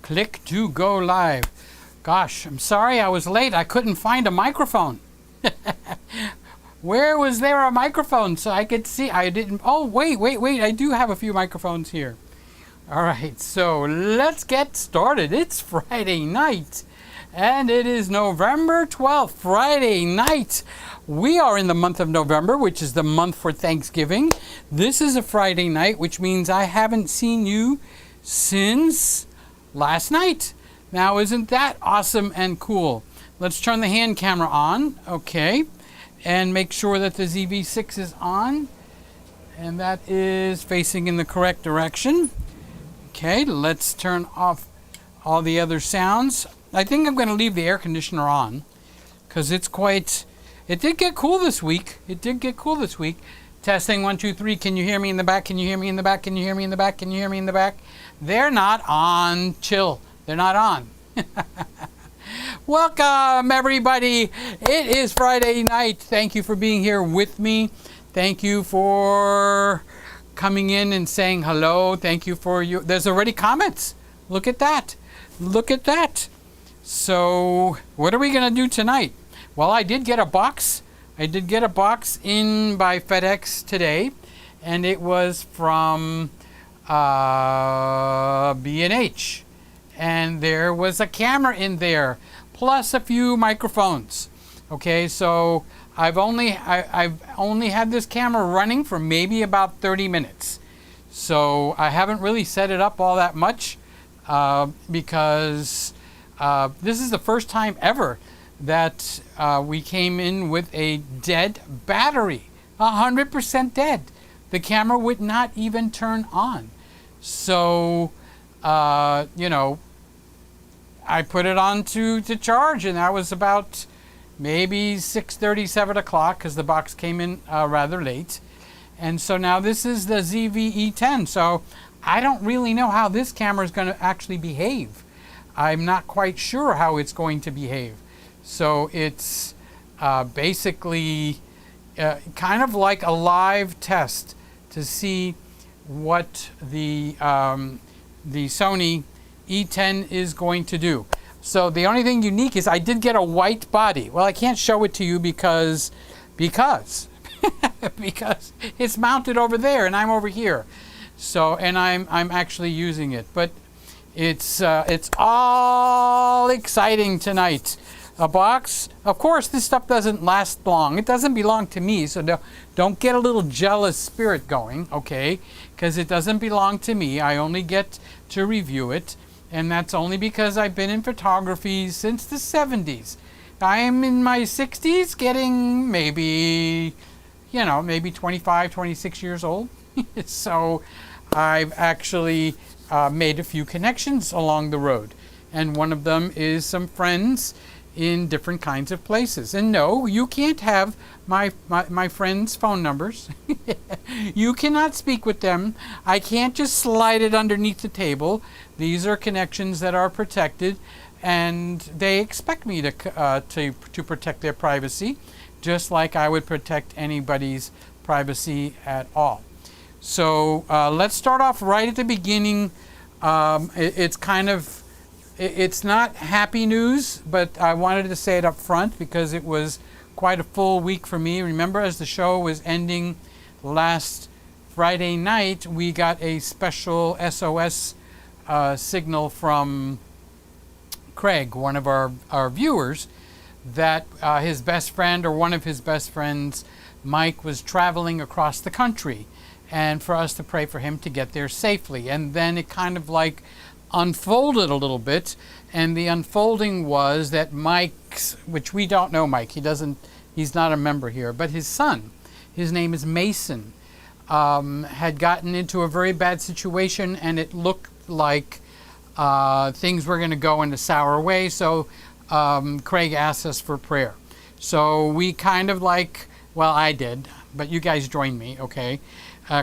Click to go live. Gosh, I'm sorry I was late. I couldn't find a microphone. Where was there a microphone so I could see? I didn't. Oh, wait. I do have a few microphones here. All right, so let's get started. It's Friday night, and it is November 12th, Friday night. We are in the month of November, which is the month for Thanksgiving. This is a Friday night, which means I haven't seen you since last night. Now, isn't that awesome and cool? Let's turn the hand camera on, okay, and make sure that the ZV6 is on, and that is facing in the correct direction. Okay, let's turn off all the other sounds. I think I'm going to leave the air conditioner on because it did get cool this week. Testing 1, 2, 3. Can you hear me in the back? Can you hear me in the back? Can you hear me in the back? Can you hear me in the back? They're not on. Chill. They're not on. Welcome, everybody. It is Friday night. Thank you for being here with me. Thank you for coming in and saying hello. Thank you for you. There's already comments. Look at that. Look at that. So what are we going to do tonight? Well, I did get a box. I did get a box in by FedEx today, and it was from B&H. And there was a camera in there, plus a few microphones. Okay, so I've only had this camera running for maybe about 30 minutes. So I haven't really set it up all that much because this is the first time ever that we came in with a dead battery, 100% dead. The camera would not even turn on. So, you know, I put it on to charge, and that was about maybe 6:30, 7 o'clock, because the box came in rather late. And so now this is the ZV-E10. So I don't really know how this camera is going to actually behave. I'm not quite sure how it's going to behave. So it's basically kind of like a live test to see what the Sony E10 is going to do. So the only thing unique is I did get a white body. Well, I can't show it to you because because it's mounted over there and I'm over here. So, and I'm actually using it, but it's all exciting tonight. A box. Of course, this stuff doesn't last long. It doesn't belong to me, so don't get a little jealous spirit going, okay? Because it doesn't belong to me. I only get to review it, and that's only because I've been in photography since the 70s. I am in my 60s, getting maybe 25, 26 years old. So I've actually made a few connections along the road, and one of them is some friends in different kinds of places. And no, you can't have my friends' phone numbers. You cannot speak with them. I can't just slide it underneath the table. These are connections that are protected, and they expect me to protect their privacy, just like I would protect anybody's privacy at all. So let's start off right at the beginning. It's not happy news, but I wanted to say it up front because it was quite a full week for me. Remember, as the show was ending last Friday night, we got a special SOS signal from Gregg, one of our viewers, that his best friend, or one of his best friends, Mike, was traveling across the country, and for us to pray for him to get there safely. And then it kind of like unfolded a little bit, and the unfolding was that Mike's, which we don't know Mike, he's not a member here, but his son, his name is Mason, had gotten into a very bad situation, and it looked like things were going to go in a sour way. So Craig asked us for prayer. So we kind of like, well, I did, but you guys joined me, okay,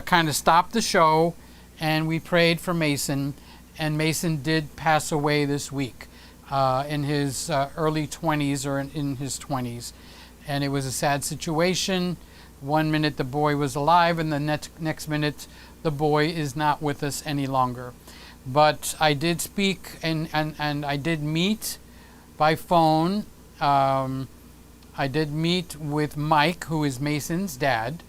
kind of stopped the show, and we prayed for Mason. And Mason did pass away this week in his early 20s, or in his 20s. And it was a sad situation. One minute the boy was alive, and the next minute the boy is not with us any longer. but I did speak and I did meet by phone. I did meet with Mike, who is Mason's dad.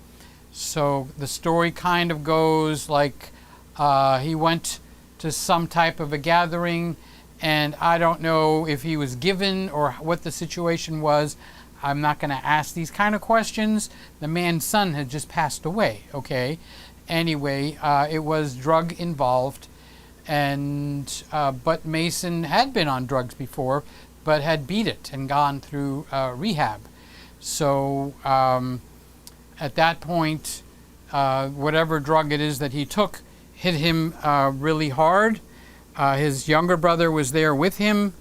So the story kind of goes like he went to some type of a gathering, and I don't know if he was given or what the situation was. I'm not going to ask these kind of questions. The man's son had just passed away, okay? Anyway, it was drug involved, and but Mason had been on drugs before, but had beat it and gone through rehab. So at that point, whatever drug it is that he took hit him really hard. His younger brother was there with him,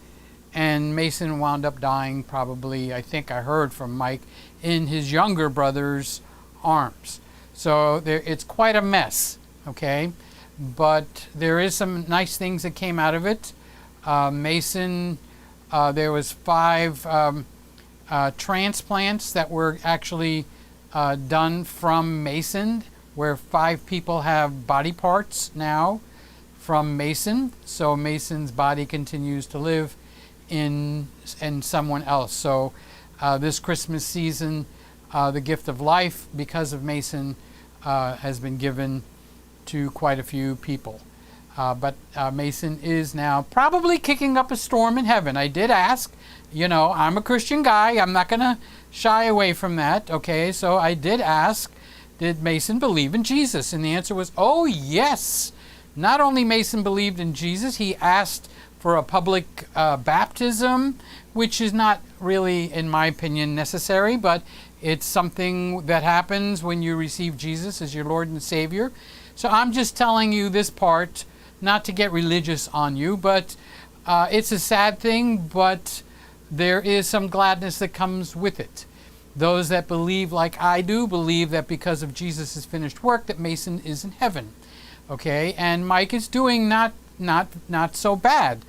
and Mason wound up dying probably, I think I heard from Mike, in his younger brother's arms. So it's quite a mess, okay? But there is some nice things that came out of it. Mason, there was 5 transplants that were actually done from Mason, where 5 people have body parts now from Mason. So Mason's body continues to live in someone else. So this Christmas season, the gift of life, because of Mason, has been given to quite a few people. But Mason is now probably kicking up a storm in heaven. I did ask, you know, I'm a Christian guy. I'm not going to shy away from that, okay? So I did ask, did Mason believe in Jesus? And the answer was, oh, yes. Not only Mason believed in Jesus, he asked for a public baptism, which is not really, in my opinion, necessary, but it's something that happens when you receive Jesus as your Lord and Savior. So I'm just telling you this part, not to get religious on you, but it's a sad thing, but there is some gladness that comes with it. Those that believe like I do believe that because of Jesus' finished work that Mason is in heaven. Okay, and Mike is doing not so bad.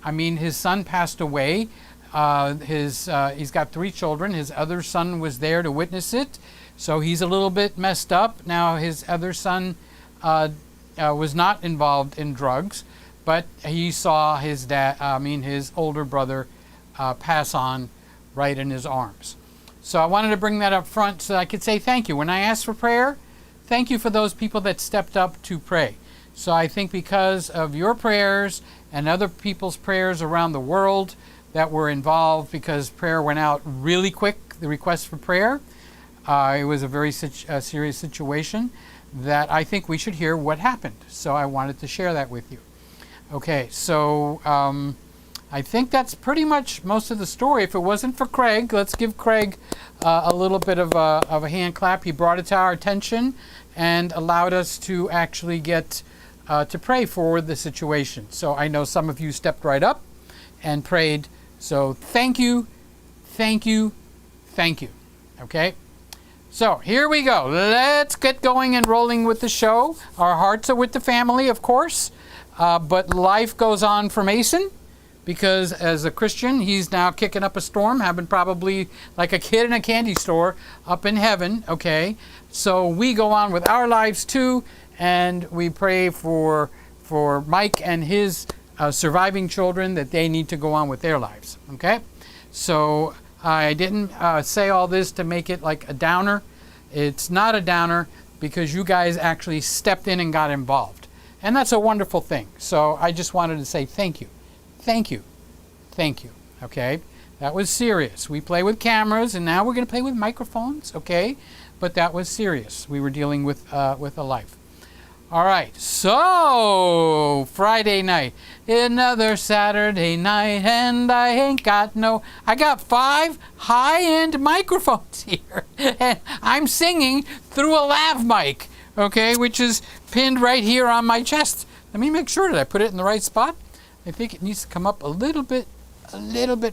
I mean, his son passed away. He's got 3 children. His other son was there to witness it, so he's a little bit messed up. Now his other son was not involved in drugs, but he saw his his older brother pass on right in his arms. So I wanted to bring that up front so I could say thank you. When I asked for prayer, thank you for those people that stepped up to pray. So I think because of your prayers and other people's prayers around the world that were involved, because prayer went out really quick, the request for prayer, it was a very serious situation that I think we should hear what happened. So I wanted to share that with you. Okay, so I think that's pretty much most of the story. If it wasn't for Craig, let's give Craig a little bit of a hand clap. He brought it to our attention and allowed us to actually get to pray for the situation. So I know some of you stepped right up and prayed. So thank you, thank you, thank you. Okay? So here we go. Let's get going and rolling with the show. Our hearts are with the family, of course, but life goes on for Mason. Because as a Christian, he's now kicking up a storm, having probably like a kid in a candy store up in heaven, okay? So we go on with our lives too, and we pray for Mike and his surviving children that they need to go on with their lives, okay? So I didn't say all this to make it like a downer. It's not a downer because you guys actually stepped in and got involved. And that's a wonderful thing. So I just wanted to say thank you. Thank you. Thank you. Okay? That was serious. We play with cameras, and now we're going to play with microphones, okay? But that was serious. We were dealing with a life. All right. So, Friday night. Another Saturday night, and I got 5 high-end microphones here. And I'm singing through a lav mic, okay, which is pinned right here on my chest. Let me make sure that I put it in the right spot. I think it needs to come up a little bit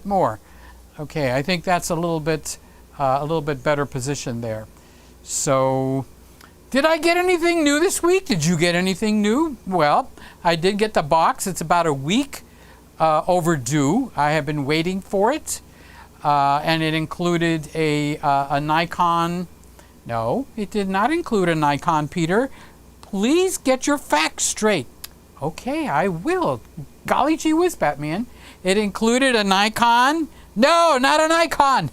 more. Okay, I think that's a little bit better position there. So, did I get anything new this week? Did you get anything new? Well, I did get the box. It's about a week overdue. I have been waiting for it, and it included a Nikon. No, it did not include a Nikon, Peter. Please get your facts straight. Okay, I will. Golly gee whiz, Batman. It included a Nikon. No, not a Nikon.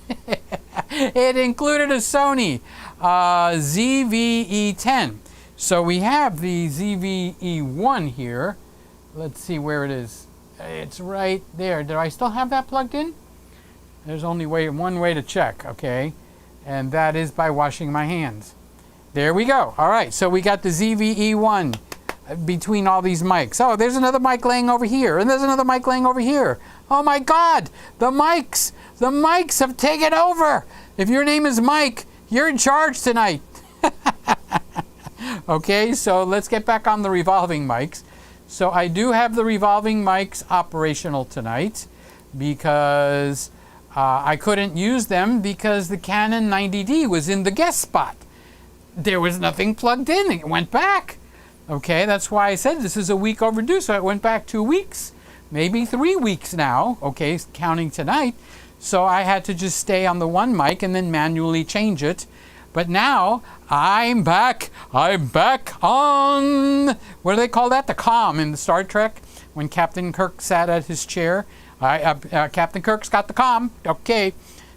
It included a Sony ZV-E10. So we have the ZV-E1 here. Let's see where it is. It's right there. Do I still have that plugged in? There's only one way to check, okay? And that is by washing my hands. There we go. All right, so we got the ZV-E1 between all these mics. Oh, there's another mic laying over here, and there's another mic laying over here. Oh my God, the mics have taken over. If your name is Mike, you're in charge tonight. Okay, so let's get back on the revolving mics. So I do have the revolving mics operational tonight because I couldn't use them because the Canon 90D was in the guest spot. There was nothing plugged in. It went back. Okay, that's why I said this is a week overdue. So it went back 2 weeks, maybe 3 weeks now. Okay, counting tonight. So I had to just stay on the one mic and then manually change it. But now I'm back. I'm back on, what do they call that? The comm in the Star Trek when Captain Kirk sat at his chair. Captain Kirk's got the comm. Okay,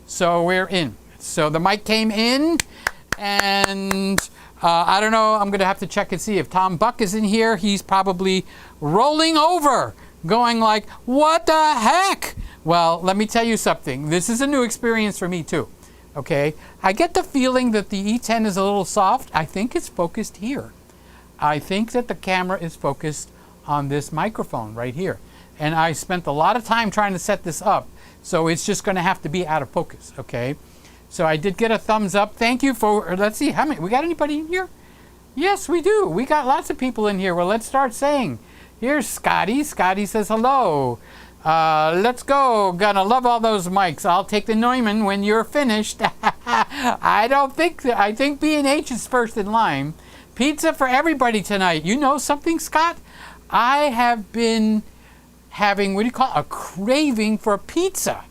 so we're in. So the mic came in, and I don't know. I'm going to have to check and see if Tom Buck is in here. He's probably rolling over, going like, what the heck? Well, let me tell you something. This is a new experience for me too. Okay, I get the feeling that the E10 is a little soft. I think it's focused here. I think that the camera is focused on this microphone right here. And I spent a lot of time trying to set this up, so it's just going to have to be out of focus, okay? So I did get a thumbs up. Thank you for, let's see, how many, we got anybody in here? Yes, we do. We got lots of people in here. Well, let's start saying. Here's Scotty. Scotty says hello. Let's go. Gonna love all those mics. I'll take the Neumann when you're finished. I think B&H is first in line. Pizza for everybody tonight. You know something, Scott? I have been having, what do you call it? A craving for pizza.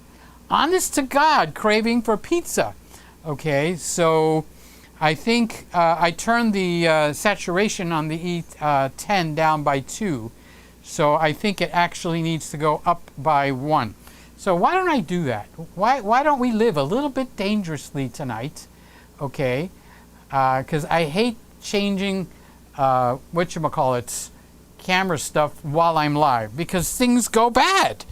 Honest to God, craving for pizza. Okay, so I think I turned the saturation on the E10 down by 2. So I think it actually needs to go up by 1. So why don't I do that? Why don't we live a little bit dangerously tonight? Okay, because I hate changing whatchamacallits, camera stuff while I'm live because things go bad.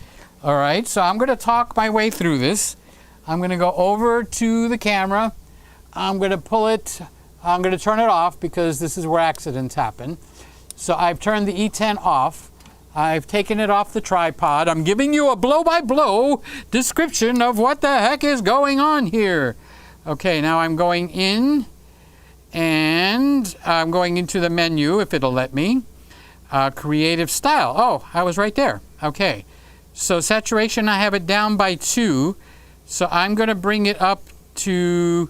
All right, so I'm going to talk my way through this. I'm going to go over to the camera. I'm going to pull it. I'm going to turn it off because this is where accidents happen. So I've turned the E10 off. I've taken it off the tripod. I'm giving you a blow-by-blow description of what the heck is going on here. Okay, now I'm going in, and I'm going into the menu, if it'll let me. Creative style. Oh, I was right there. Okay. So saturation, I have it down by 2. So I'm going to bring it up to,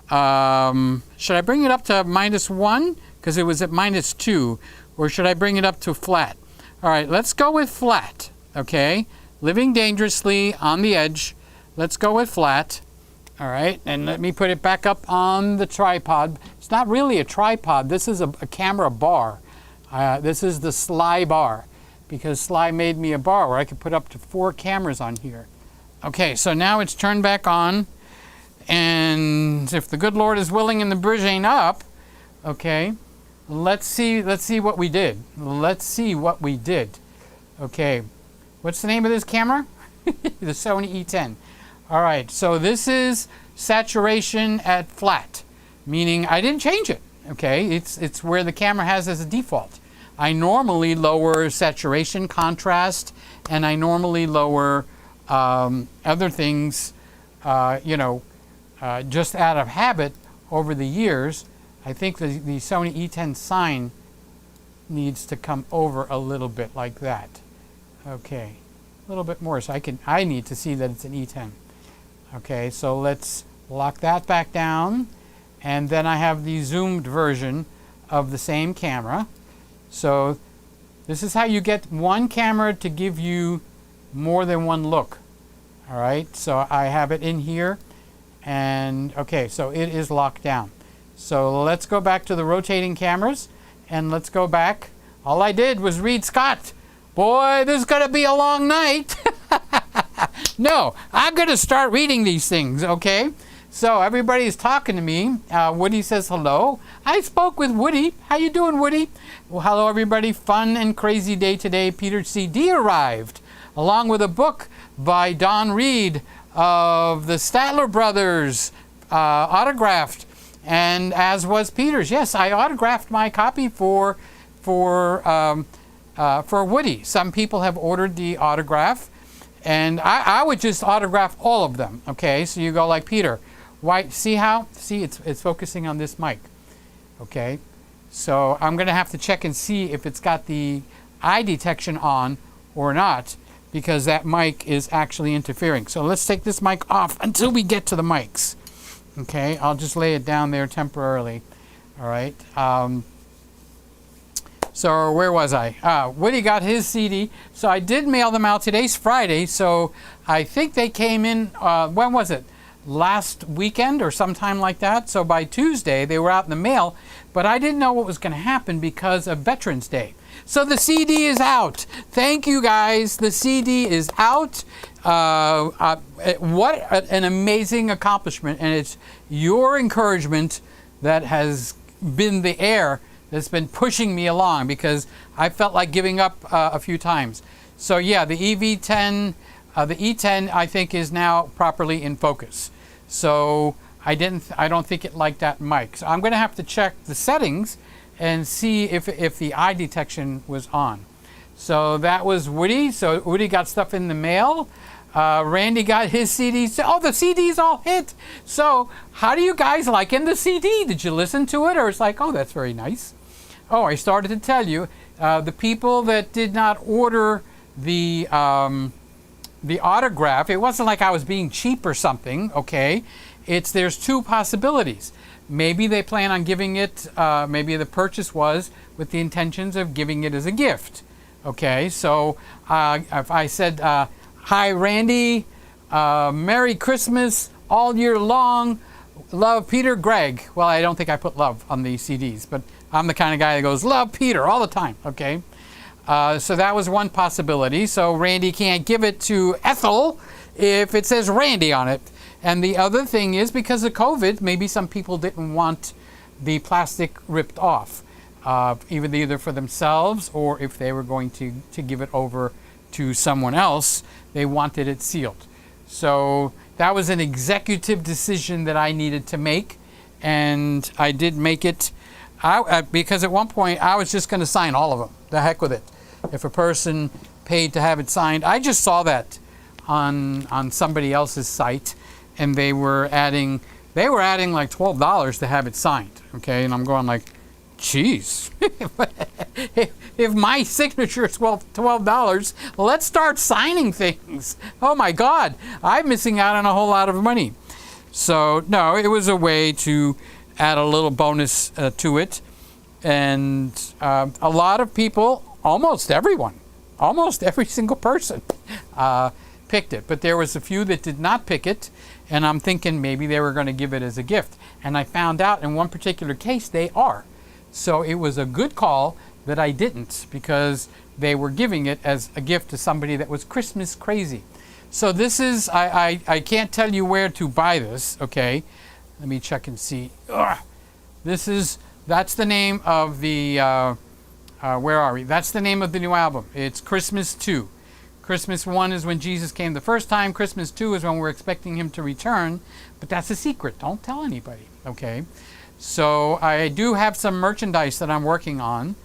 should I bring it up to -1? Because it was at -2. Or should I bring it up to flat? All right, let's go with flat, okay? Living dangerously on the edge. Let's go with flat. All right, and let me put it back up on the tripod. It's not really a tripod. This is a camera bar. This is the Sly bar, because Sly made me a bar where I could put up to 4 cameras on here. Okay, so now it's turned back on, and if the good Lord is willing and the bridge ain't up, okay, let's see what we did. Let's see what we did. Okay, what's the name of this camera? The Sony E10. All right, so this is saturation at flat, meaning I didn't change it. Okay, it's where the camera has as a default. I normally lower saturation, contrast, and I normally lower other things, just out of habit over the years. I think the Sony E10 sign needs to come over a little bit like that. Okay, a little bit more, so I need to see that it's an E10. Okay, so let's lock that back down, and then I have the zoomed version of the same camera. So this is how you get one camera to give you more than one look. All right, so I have it in here, and okay, so it is locked down. So let's go back to the rotating cameras, and let's go back All I did was read Scott. Boy, this is going to be a long night. No, I'm going to start reading these things, okay? So everybody's talking to me. Woody says hello. I spoke with Woody. How you doing, Woody? Well, hello, everybody. Fun and crazy day today. Peter CD arrived, along with a book by Don Reed of the Statler brothers, autographed, and as was Peter's. Yes, I autographed my copy for Woody. Some people have ordered the autograph, and I would just autograph all of them. Okay, so you go like Peter. Why? See how? See, it's focusing on this mic. Okay, so I'm gonna have to check and see if it's got the eye detection on or not, because that mic is actually interfering. So let's take this mic off until we get to the mics. Okay, I'll just lay it down there temporarily. All right. So where was I? Woody got his CD. So I did mail them out. Today's Friday, so I think they came in, when was it? Last weekend or sometime like that. So by Tuesday, they were out in the mail, but I didn't know what was going to happen because of Veterans Day. So the CD is out. Thank you, guys. The CD is out. What an amazing accomplishment. And it's your encouragement that has been the air that's been pushing me along, because I felt like giving up a few times. So yeah, the EV10, the E10, I think is now properly in focus. So I don't think it liked that mic. So I'm going to have to check the settings and see if the eye detection was on. So that was Woody. So Woody got stuff in the mail. Randy got his CDs. Oh, the CDs all hit. So how do you guys like in the CD? Did you listen to it, or it's like, oh, that's very nice? Oh, I started to tell you, the people that did not order the autograph, it wasn't like I was being cheap or something, okay? There's two possibilities. Maybe they plan on giving it, maybe the purchase was with the intentions of giving it as a gift, okay? So if I said, hi, Randy, Merry Christmas all year long, love, Peter, Gregg. Well, I don't think I put love on the CDs, but I'm the kind of guy that goes, love, Peter, all the time, okay? So that was one possibility. So Randy can't give it to Ethel if it says Randy on it. And the other thing is, because of COVID, maybe some people didn't want the plastic ripped off, either for themselves, or if they were going to give it over to someone else, they wanted it sealed. So that was an executive decision that I needed to make, and I did make it. Because at one point I was just going to sign all of them. The heck with it. If a person paid to have it signed, I just saw that on somebody else's site, and they were adding like $12 to have it signed. Okay, and I'm going like, geez, if my signature is $12, let's start signing things. Oh my God, I'm missing out on a whole lot of money. So no, it was a way to add a little bonus to it, and a lot of people, almost everyone, almost every single person picked it, but there was a few that did not pick it, and I'm thinking maybe they were going to give it as a gift, and I found out in one particular case they are. So it was a good call that I didn't, because they were giving it as a gift to somebody that was Christmas crazy. So this is, I can't tell you where to buy this, okay? Let me check and see. That's the name of the, where are we? That's the name of the new album. It's Christmas 2. Christmas 1 is when Jesus came the first time. Christmas 2 is when we're expecting him to return. But that's a secret. Don't tell anybody, okay? So I do have some merchandise that I'm working on,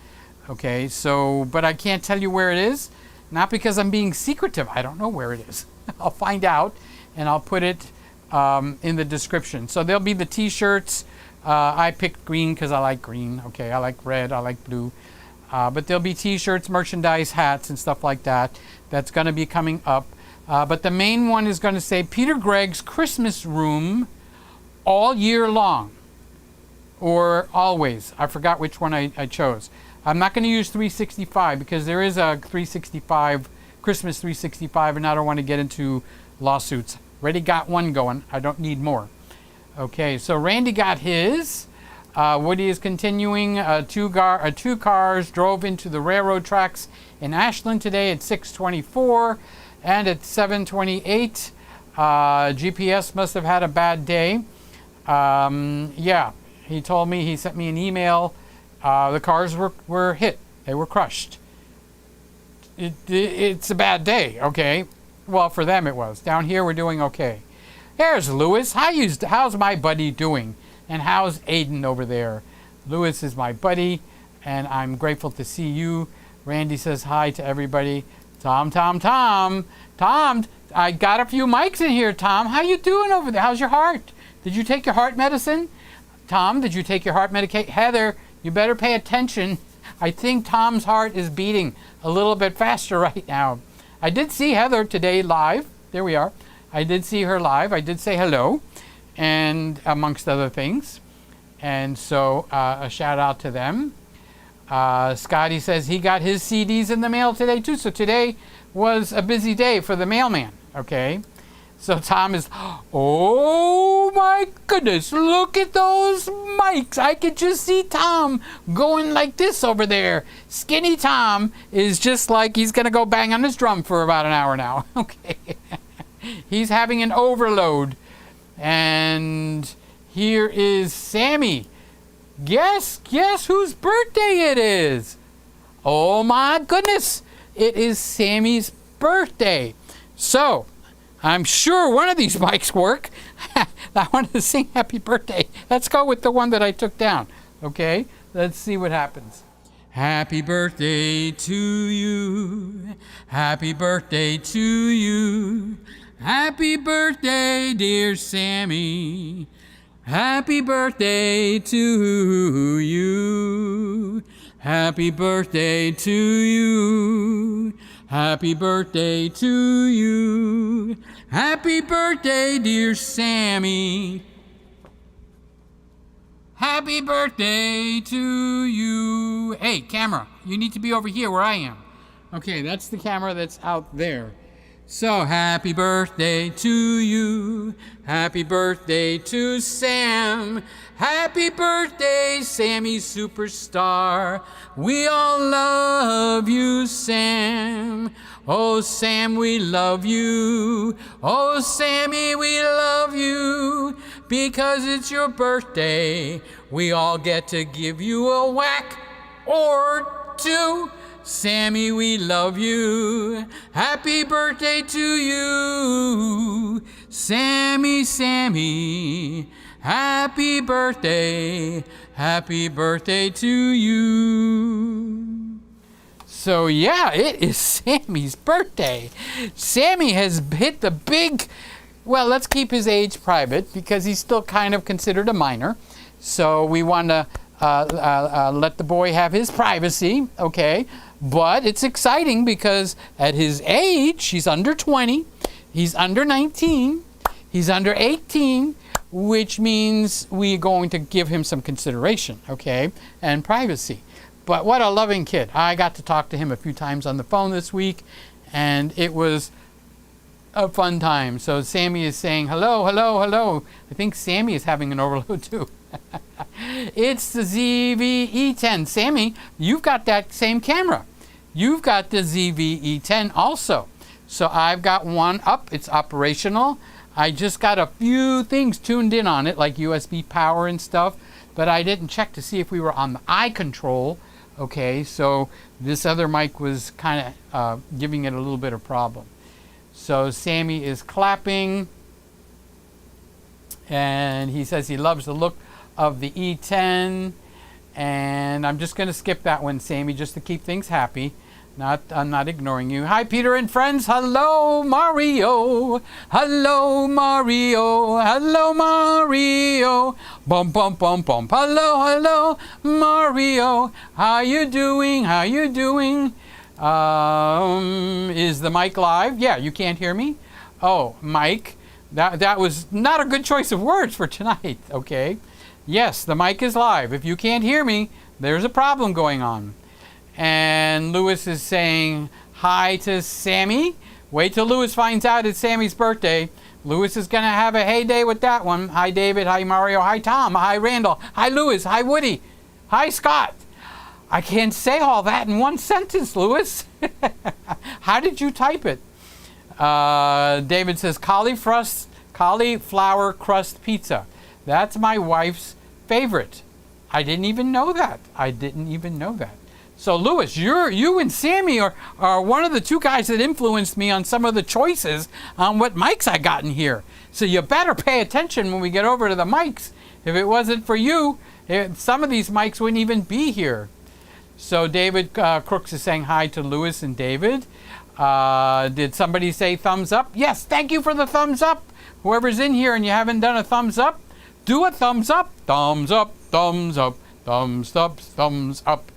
okay? So, but I can't tell you where it is. Not because I'm being secretive. I don't know where it is. I'll find out, and I'll put it in the description. So there'll be the t-shirts. I picked green because I like green. Okay, I like red, I like blue. But there'll be t-shirts, merchandise, hats, and stuff like that. That's going to be coming up. But the main one is going to say Peter Gregg's Christmas Room all year long. Or always. I forgot which one I chose. I'm not going to use 365 because there is a 365, Christmas 365, and I don't want to get into lawsuits. Already got one going. I don't need more. Okay, so Randy got his. Woody is continuing. Two cars drove into the railroad tracks in Ashland today at 6:24 and at 7:28. GPS must have had a bad day. Yeah, he told me, he sent me an email. The cars were hit. They were crushed. It's a bad day, okay? Well, for them it was. Down here we're doing okay. There's Lewis. How's my buddy doing? And how's Aiden over there? Lewis is my buddy, and I'm grateful to see you. Randy says hi to everybody. Tom, I got a few mics in here, Tom. How you doing over there? How's your heart? Did you take your heart medicine? Tom, did you take your heart medication? Heather, you better pay attention. I think Tom's heart is beating a little bit faster right now. I did see Heather today live. There we are. I did see her live. I did say hello, and amongst other things. And so a shout out to them. Scotty says he got his CDs in the mail today too. So today was a busy day for the mailman. Okay. So Tom is, oh my goodness, look at those mics. I could just see Tom going like this over there. Skinny Tom is just like he's going to go bang on his drum for about an hour now. Okay. He's having an overload. And here is Sammy. Guess whose birthday it is? Oh my goodness. It is Sammy's birthday. So, I'm sure one of these mics work. I wanted to sing happy birthday. Let's go with the one that I took down. Okay? Let's see what happens. Happy birthday to you. Happy birthday to you. Happy birthday, dear Sammy. Happy birthday to you. Happy birthday to you. Happy birthday to you. Happy birthday, dear Sammy. Happy birthday to you. Hey, camera, you need to be over here where I am. Okay, that's the camera that's out there. So, happy birthday to you. Happy birthday to Sam. Happy birthday, Sammy Superstar. We all love you, Sam. Oh, Sam, we love you. Oh, Sammy, we love you. Because it's your birthday, we all get to give you a whack or two. Sammy, we love you. Happy birthday to you. Sammy, Sammy. Happy birthday. Happy birthday to you. So yeah, it is Sammy's birthday. Sammy has hit the big, well, let's keep his age private because he's still kind of considered a minor. So we want to let the boy have his privacy, okay? But it's exciting because at his age, he's under 20, he's under 19, he's under 18, which means we're going to give him some consideration, okay, and privacy. But what a loving kid. I got to talk to him a few times on the phone this week, and it was a fun time. So Sammy is saying, hello, hello, hello. I think Sammy is having an overload too. It's the ZV-E10. Sammy, you've got that same camera. You've got the ZV-E10 also. So I've got one up. It's operational. I just got a few things tuned in on it, like USB power and stuff, but I didn't check to see if we were on the eye control. Okay, so this other mic was kind of giving it a little bit of problem. So Sammy is clapping, and he says he loves the look of the E10, and I'm just going to skip that one, Sammy, just to keep things happy. I'm not ignoring you. Hi, Peter and friends. Hello, Mario. Hello, Mario. Hello, Mario. Bum, bum, bum, bum. Hello, hello, Mario. How you doing? How you doing? Is the mic live? Yeah, you can't hear me? Oh, Mike, that was not a good choice of words for tonight, okay? Yes, the mic is live. If you can't hear me, there's a problem going on. And Lewis is saying hi to Sammy. Wait till Lewis finds out it's Sammy's birthday. Lewis is going to have a heyday with that one. Hi, David. Hi, Mario. Hi, Tom. Hi, Randall. Hi, Lewis. Hi, Woody. Hi, Scott. I can't say all that in one sentence, Lewis. How did you type it? David says, cauliflower crust pizza. That's my wife's favorite. I didn't even know that. So, Lewis, you and Sammy are one of the two guys that influenced me on some of the choices on what mics I got in here. So you better pay attention when we get over to the mics. If it wasn't for you, some of these mics wouldn't even be here. So David Crooks is saying hi to Lewis and David. Did somebody say thumbs up? Yes, thank you for the thumbs up. Whoever's in here and you haven't done a thumbs up, do a thumbs up. Thumbs up, thumbs up, thumbs up, thumbs up.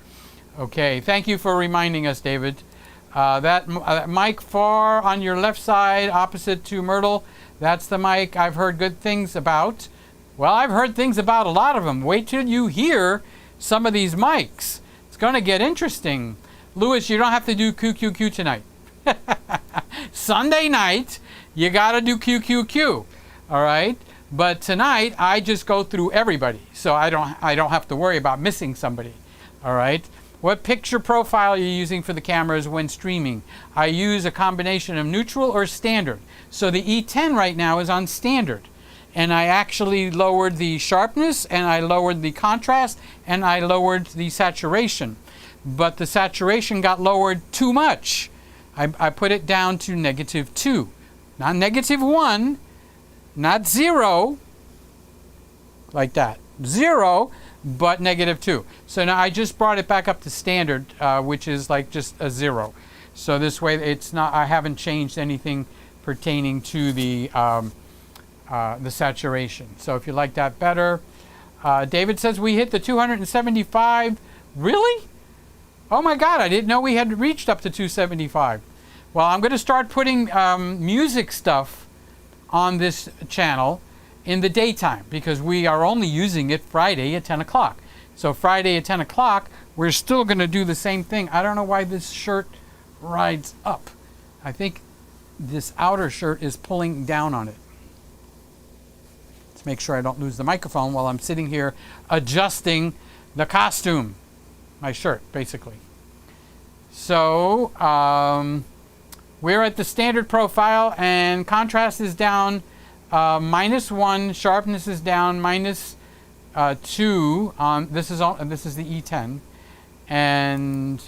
Okay, thank you for reminding us, David. That mic far on your left side, opposite to Myrtle, that's the mic I've heard good things about. Well, I've heard things about a lot of them. Wait till you hear some of these mics. It's going to get interesting. Lewis, you don't have to do QQQ tonight. Sunday night, you got to do QQQ, all right? But tonight, I just go through everybody, so I don't have to worry about missing somebody, all right? What picture profile are you using for the cameras when streaming? I use a combination of neutral or standard. So the E10 right now is on standard. And I actually lowered the sharpness, and I lowered the contrast, and I lowered the saturation. But the saturation got lowered too much. I put it down to -2. Not -1, not 0, like that. 0, but -2. So now I just brought it back up to standard, which is like just a 0. So this way it's not, I haven't changed anything pertaining to the saturation. So if you like that better. David says we hit the 275. Really? Oh my God, I didn't know we had reached up to 275. Well, I'm going to start putting music stuff on this channel in the daytime because we are only using it Friday at 10 o'clock. So Friday at 10 o'clock, we're still going to do the same thing. I don't know why this shirt rides up. I think this outer shirt is pulling down on it. Let's make sure I don't lose the microphone while I'm sitting here adjusting the costume. My shirt, basically. So, we're at the standard profile and contrast is down -1, sharpness is down -2 on this is the E10, and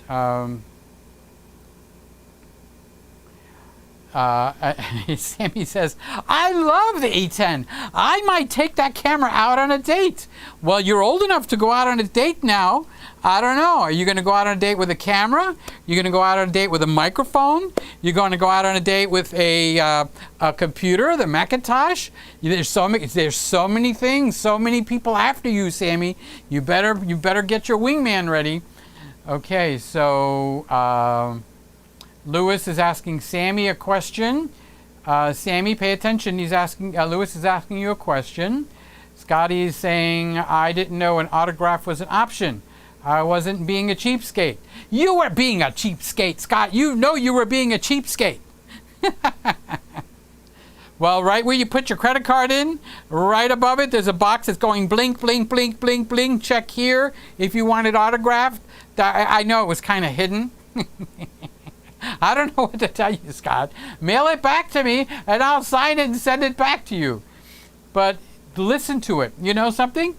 Sammy says, I love the E10. I might take that camera out on a date. Well, you're old enough to go out on a date now. I don't know. Are you going to go out on a date with a camera? You're going to go out on a date with a microphone? You're going to go out on a date with a computer, the Macintosh? There's so many things, so many people after you, Sammy. You better get your wingman ready. Okay, so Lewis is asking Sammy a question. Sammy, pay attention. He's asking. Lewis is asking you a question. Scotty is saying, I didn't know an autograph was an option. I wasn't being a cheapskate. You were being a cheapskate, Scott. You know you were being a cheapskate. Well, right where you put your credit card in, right above it, there's a box that's going blink, blink, blink, blink, blink. Check here if you want it autographed. I know it was kind of hidden. I don't know what to tell you, Scott. Mail it back to me, and I'll sign it and send it back to you. But listen to it. You know something?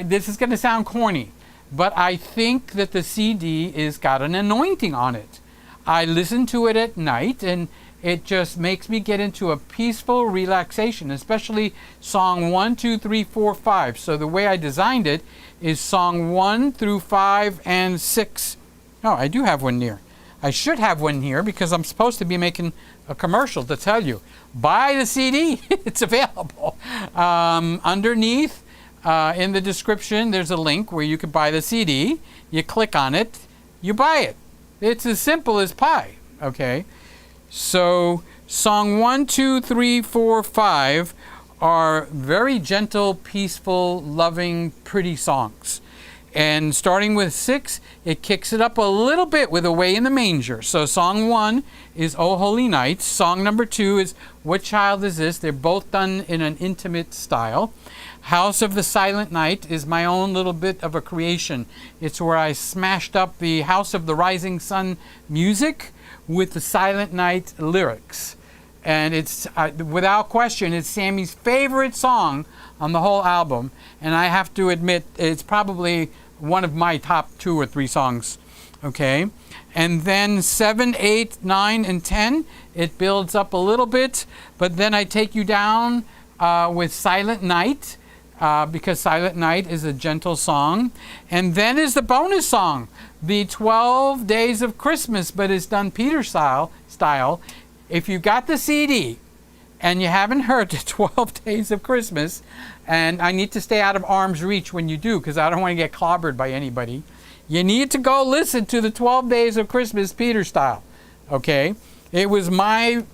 This is going to sound corny, but I think that the CD is got an anointing on it. I listen to it at night, and it just makes me get into a peaceful relaxation, especially song 1, 2, 3, 4, 5. So the way I designed it is song 1 through 5 and 6. Oh, I do have one here. I should have one here because I'm supposed to be making a commercial to tell you. Buy the CD. It's available. Underneath in the description, there's a link where you can buy the CD. You click on it. You buy it. It's as simple as pie. Okay. So song 1, 2, 3, 4, 5 are very gentle, peaceful, loving, pretty songs. And starting with 6, it kicks it up a little bit with Away in the Manger. So song 1 is Oh Holy Night. Song number 2 is What Child Is This? They're both done in an intimate style. House of the Silent Night is my own little bit of a creation. It's where I smashed up the House of the Rising Sun music with the Silent Night lyrics. And it's, without question, it's Sammy's favorite song on the whole album. And I have to admit, it's probably one of my top 2 or 3 songs. Okay? And then 7, 8, 9, and 10, it builds up a little bit. But then I take you down with Silent Night, because Silent Night is a gentle song. And then is the bonus song, the 12 Days of Christmas, but it's done Peter style. If you got the CD and you haven't heard the 12 Days of Christmas, and I need to stay out of arm's reach when you do because I don't want to get clobbered by anybody, you need to go listen to the 12 Days of Christmas Peter style. Okay? It was my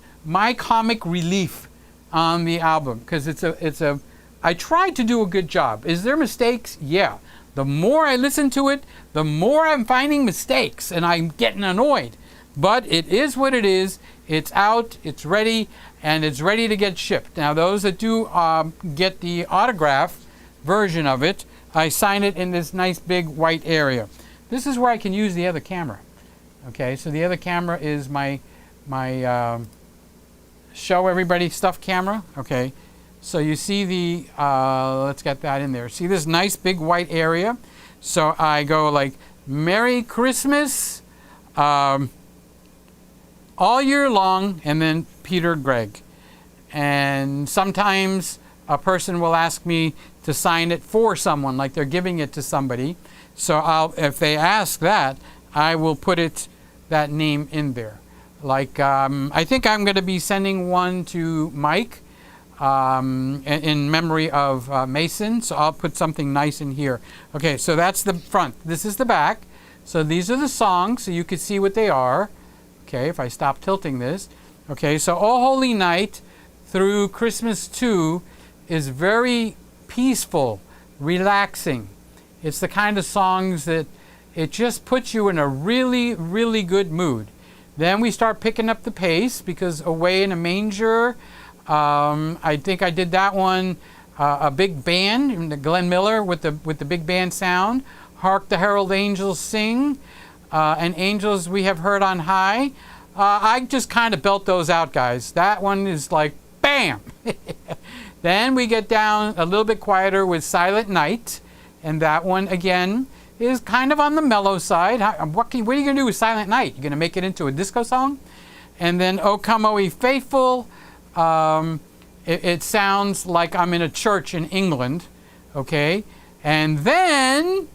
comic relief on the album because I tried to do a good job. Is there mistakes? Yeah. The more I listen to it, the more I'm finding mistakes and I'm getting annoyed. But it is what it is. It's out, it's ready, and it's ready to get shipped. Now, those that do get the autograph version of it, I sign it in this nice big white area. This is where I can use the other camera. Okay, so the other camera is my show everybody stuff camera. Okay, so you see the, let's get that in there. See this nice big white area? So I go like, Merry Christmas, all year long, and then Peter Gregg. And sometimes a person will ask me to sign it for someone, like they're giving it to somebody. So if they ask that, I will put that name in there. Like, I think I'm going to be sending one to Mike in memory of Mason, so I'll put something nice in here. Okay, so that's the front. This is the back. So these are the songs, so you can see what they are. Okay, if I stop tilting this. Okay, so Oh Holy Night through Christmas 2 is very peaceful, relaxing. It's the kind of songs that it just puts you in a really, really good mood. Then we start picking up the pace because Away in a Manger, I think I did that one, a big band, Glenn Miller with the big band sound. Hark the Herald Angels Sing. And Angels We Have Heard on High. I just kind of belt those out, guys. That one is like, bam! Then we get down a little bit quieter with Silent Night. And that one, again, is kind of on the mellow side. What are you going to do with Silent Night? You're going to make it into a disco song? And then O Come O Ye Faithful. It sounds like I'm in a church in England. Okay? And then...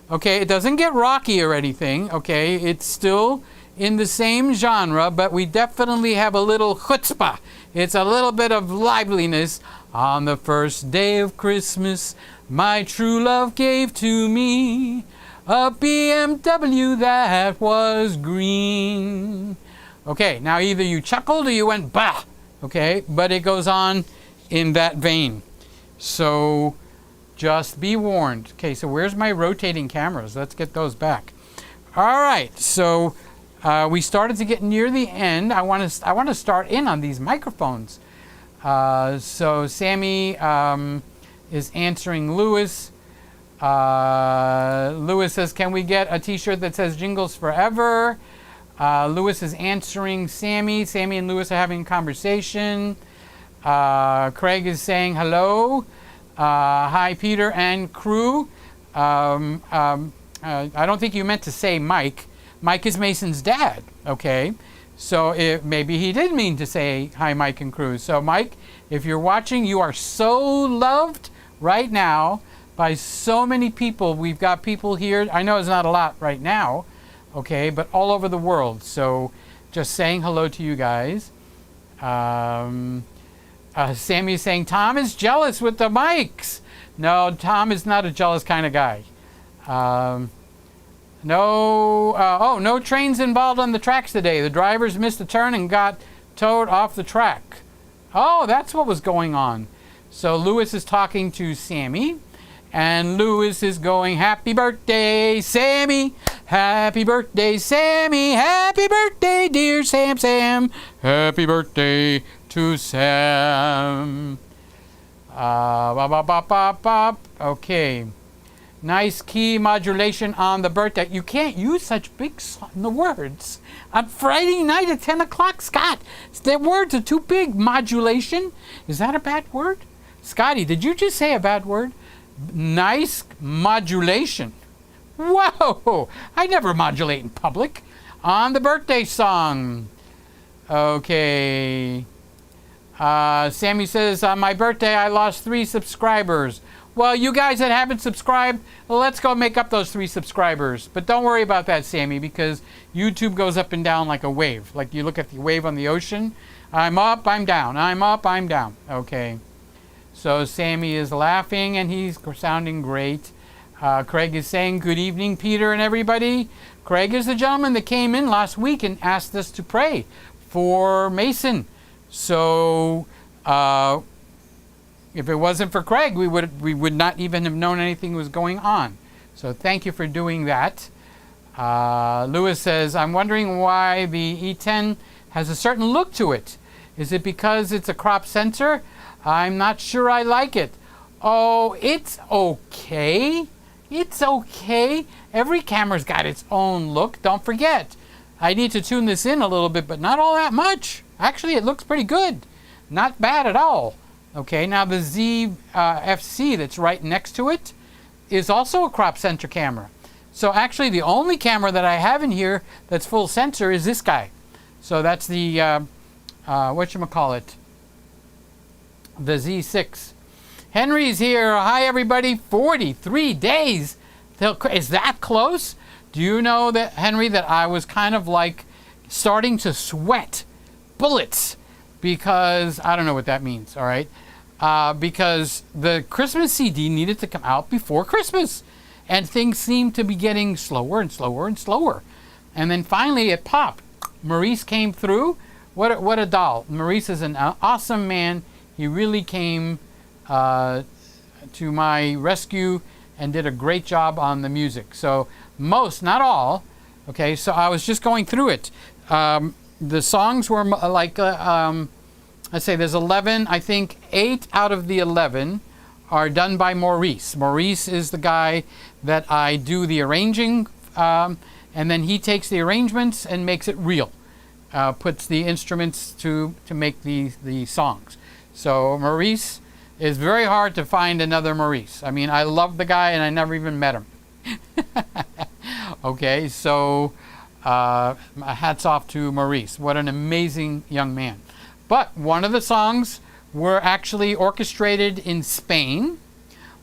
okay, it doesn't get rocky or anything, okay? It's still in the same genre, but we definitely have a little chutzpah. It's a little bit of liveliness. On the first day of Christmas, my true love gave to me a BMW that was green. Okay, now either you chuckled or you went, bah, okay? But it goes on in that vein. So... just be warned. Okay, so where's my rotating cameras? Let's get those back. All right, so we started to get near the end. I want to start in on these microphones. So Sammy is answering Lewis. Lewis says, "Can we get a T-shirt that says Jingles Forever?" Lewis is answering Sammy. Sammy and Lewis are having a conversation. Craig is saying hello. Hi, Peter and crew. I don't think you meant to say Mike. Mike is Mason's dad, okay? So maybe he did mean to say hi, Mike and crew. So Mike, if you're watching, you are so loved right now by so many people. We've got people here. I know it's not a lot right now, okay, but all over the world. So just saying hello to you guys. Sammy is saying, Tom is jealous with the mics. No, Tom is not a jealous kind of guy. No trains involved on the tracks today. The drivers missed a turn and got towed off the track. Oh, that's what was going on. So Lewis is talking to Sammy, And Lewis is going, happy birthday, Sammy. Happy birthday, Sammy. Happy birthday, dear Sam. Happy birthday to Sam. Okay. Nice key modulation on the birthday. You can't use such big words on Friday night at 10 o'clock, Scott. The words are too big. Modulation. Is that a bad word? Scotty, did you just say a bad word? Nice modulation. Whoa! I never modulate in public. On the birthday song. Okay. Sammy says, on my birthday I lost 3 subscribers. Well, you guys that haven't subscribed, let's go make up those 3 subscribers. But don't worry about that, Sammy, because YouTube goes up and down like a wave. Like you look at the wave on the ocean. I'm up, I'm down. I'm up, I'm down. Okay. So Sammy is laughing and he's sounding great. Craig is saying, good evening, Peter and everybody. Craig is the gentleman that came in last week and asked us to pray for Mason. So if it wasn't for Craig, we would not even have known anything was going on. So thank you for doing that. Lewis says, I'm wondering why the E10 has a certain look to it. Is it because it's a crop sensor? I'm not sure I like it. Oh, it's okay. It's okay. Every camera's got its own look. Don't forget. I need to tune this in a little bit, but not all that much. Actually, it looks pretty good. Not bad at all. Okay, now the Zfc that's right next to it is also a crop sensor camera. So actually the only camera that I have in here that's full sensor is this guy. So that's the, whatchamacallit, the Z6. Henry's here. Hi, everybody. 43 days. Is that close? Do you know that, Henry, that I was kind of like starting to sweat bullets because, I don't know what that means, all right? Because the Christmas CD needed to come out before Christmas. And things seemed to be getting slower and slower and slower. And then finally it popped. Maurice came through. What a doll. Maurice is an awesome man. He really came to my rescue and did a great job on the music. So most, not all, okay, so I was just going through it. The songs were like, let's say there's 11, I think 8 out of the 11 are done by Maurice. Maurice is the guy that I do the arranging, and then he takes the arrangements and makes it real. Puts the instruments to make the songs. So Maurice is very hard to find another Maurice. I mean, I love the guy and I never even met him. Okay, so hats off to Maurice. What an amazing young man. But one of the songs were actually orchestrated in Spain.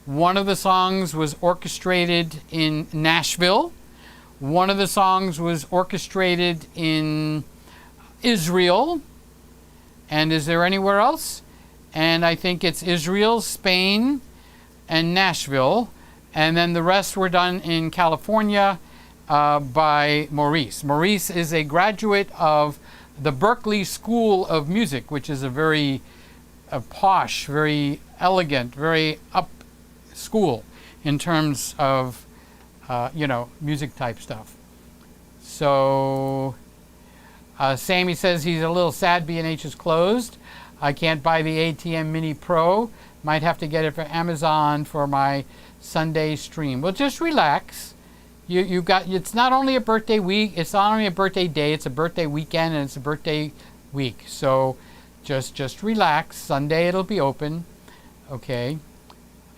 One of the songs was orchestrated in Nashville. One of the songs was orchestrated in Israel. And is there anywhere else? And I think it's Israel, Spain, and Nashville. And then the rest were done in California by Maurice. Maurice is a graduate of the Berklee School of Music, which is a very posh, very elegant, very up school in terms of, music type stuff. So Sammy says he's a little sad B&H is closed. I can't buy the ATM Mini Pro. Might have to get it from Amazon for my Sunday stream. Well, just relax. You got. It's not only a birthday week. It's not only a birthday day. It's a birthday weekend and it's a birthday week. So, just relax. Sunday it'll be open. Okay.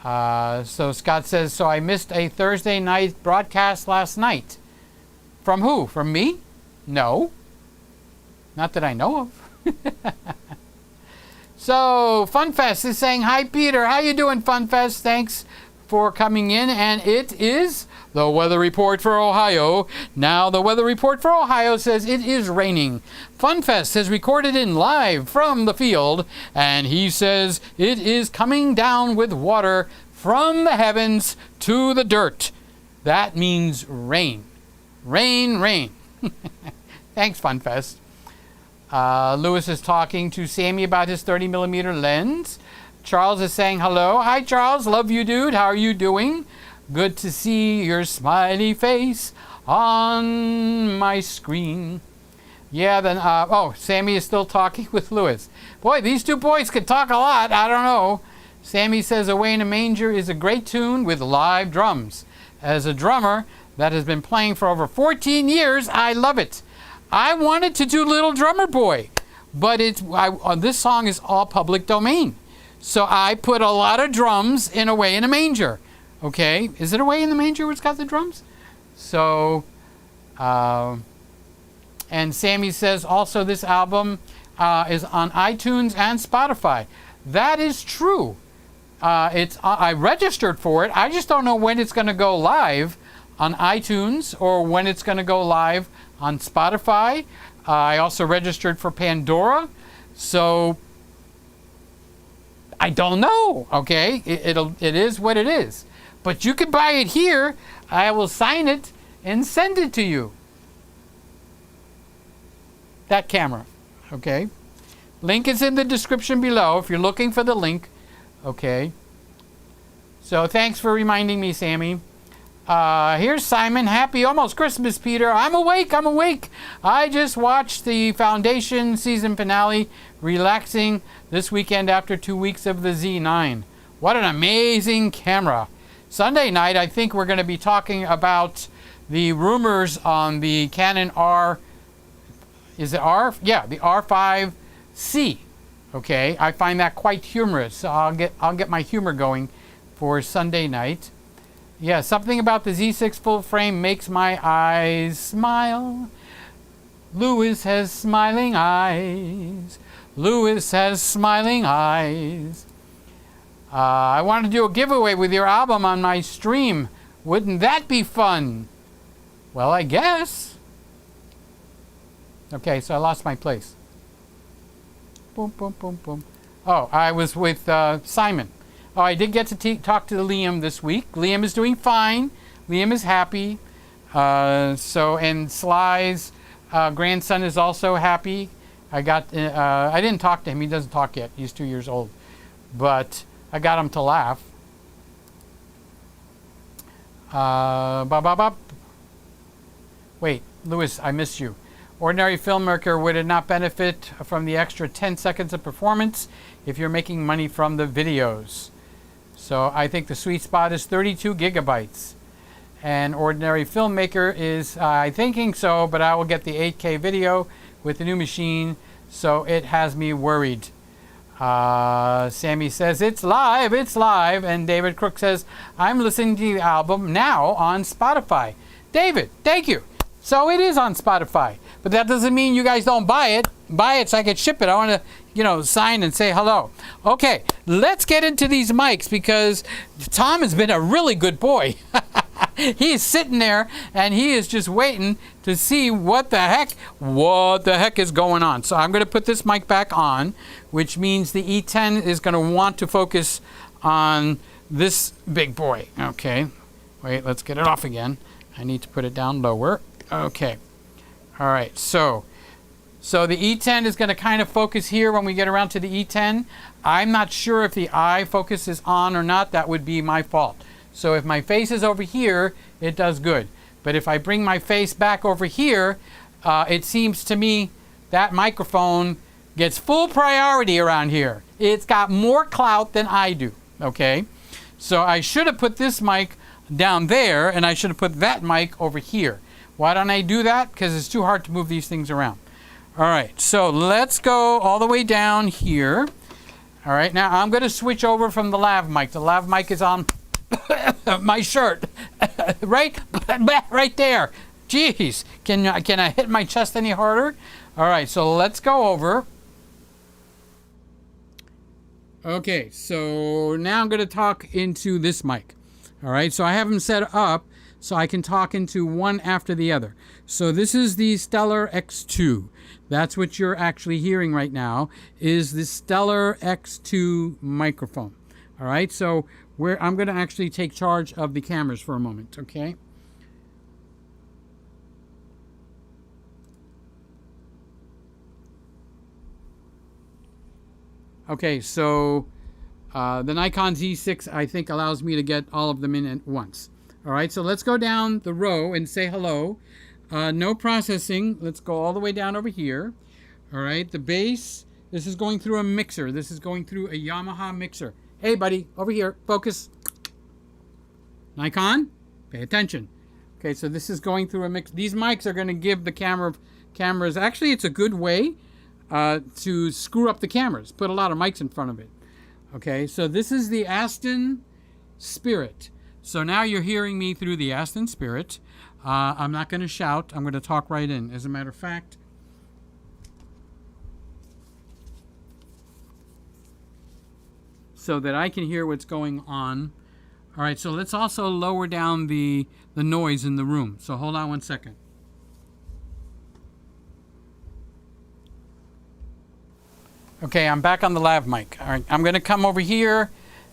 So Scott says, so I missed a Thursday night broadcast last night. From who? From me? No. Not that I know of. So, FunFest is saying, hi, Peter. How you doing, FunFest? Thanks for coming in. And it is the weather report for Ohio. Now, the weather report for Ohio says it is raining. FunFest has recorded in live from the field, and he says it is coming down with water from the heavens to the dirt. That means rain. Rain, rain. Thanks, FunFest. Lewis is talking to Sammy about his 30mm lens. Charles is saying hello. Hi, Charles. Love you, dude. How are you doing? Good to see your smiley face on my screen. Yeah, then, oh, Sammy is still talking with Lewis. Boy, these two boys could talk a lot. I don't know. Sammy says Away in a Manger is a great tune with live drums. As a drummer that has been playing for over 14 years, I love it. I wanted to do Little Drummer Boy, but this song is all public domain. So I put a lot of drums in Away in a Manger. Okay, is it Away in the Manger where it's got the drums? So, and Sammy says also this album is on iTunes and Spotify. That is true. I registered for it. I just don't know when it's going to go live on iTunes or when it's going to go live on Spotify. I also registered for Pandora. So I don't know. Okay, it is what it is. But you can buy it here. I will sign it and send it to you. That camera. Okay. Link is in the description below if you're looking for the link. Okay. So thanks for reminding me, Sammy. Here's Simon. Happy almost Christmas, Peter. I'm awake. I'm awake. I just watched the Foundation season finale, relaxing this weekend after 2 weeks of the Z9. What an amazing camera. Sunday night, I think we're going to be talking about the rumors on the Canon R. Is it R? Yeah, the R5C. Okay, I find that quite humorous. So I'll get my humor going for Sunday night. Yeah, something about the Z6 full frame makes my eyes smile. Lewis has smiling eyes. Lewis has smiling eyes. I want to do a giveaway with your album on my stream. Wouldn't that be fun? Well, I guess. Okay, so I lost my place. Boom, boom, boom, boom. Oh, I was with Simon. Oh, I did get to talk to Liam this week. Liam is doing fine. Liam is happy. And Sly's grandson is also happy. I didn't talk to him. He doesn't talk yet. He's 2 years old. But I got him to laugh. Wait, Lewis, I missed you. Ordinary filmmaker would not benefit from the extra 10 seconds of performance if you're making money from the videos. So I think the sweet spot is 32 gigabytes. And ordinary filmmaker is thinking so, but I will get the 8K video with the new machine, so it has me worried. Sammy says, it's live, and David Crook says, I'm listening to the album now on Spotify. David, thank you. So it is on Spotify, but that doesn't mean you guys don't buy it. Buy it so I can ship it. I want to, sign and say hello. Okay, let's get into these mics because Tom has been a really good boy. He's sitting there and he is just waiting to see what the heck is going on. So I'm going to put this mic back on, which means the E10 is going to want to focus on this big boy. Okay, wait, let's get it off again. I need to put it down lower. Okay, all right, so the E10 is going to kind of focus here when we get around to the E10. I'm not sure if the eye focus is on or not. That would be my fault. So if my face is over here, it does good. But if I bring my face back over here, it seems to me that microphone gets full priority around here. It's got more clout than I do, okay? So I should have put this mic down there, and I should have put that mic over here. Why don't I do that? Because it's too hard to move these things around. All right, so let's go all the way down here. All right, now I'm going to switch over from the lav mic. The lav mic is on my shirt, right there. Jeez, can I hit my chest any harder? All right, so let's go over. Okay, so now I'm going to talk into this mic. All right, so I have them set up so I can talk into one after the other. So this is the Stellar X2. That's what you're actually hearing right now, is the Stellar X2 microphone. All right, so I'm going to actually take charge of the cameras for a moment, okay? Okay, so The Nikon Z6, I think, allows me to get all of them in at once. All right, so let's go down the row and say hello. No processing. Let's go all the way down over here. All right, the base, this is going through a mixer. This is going through a Yamaha mixer. Hey, buddy, over here, focus. Nikon, pay attention. Okay, so this is going through a mix. These mics are going to give the cameras, actually, it's a good way to screw up the cameras. Put a lot of mics in front of it. Okay, so this is the Aston Spirit. So now you're hearing me through the Aston Spirit. I'm not going to shout. I'm going to talk right in. As a matter of fact, so that I can hear what's going on. All right, so let's also lower down the noise in the room. So hold on one second. Okay, I'm back on the lav mic. All right, I'm going to come over here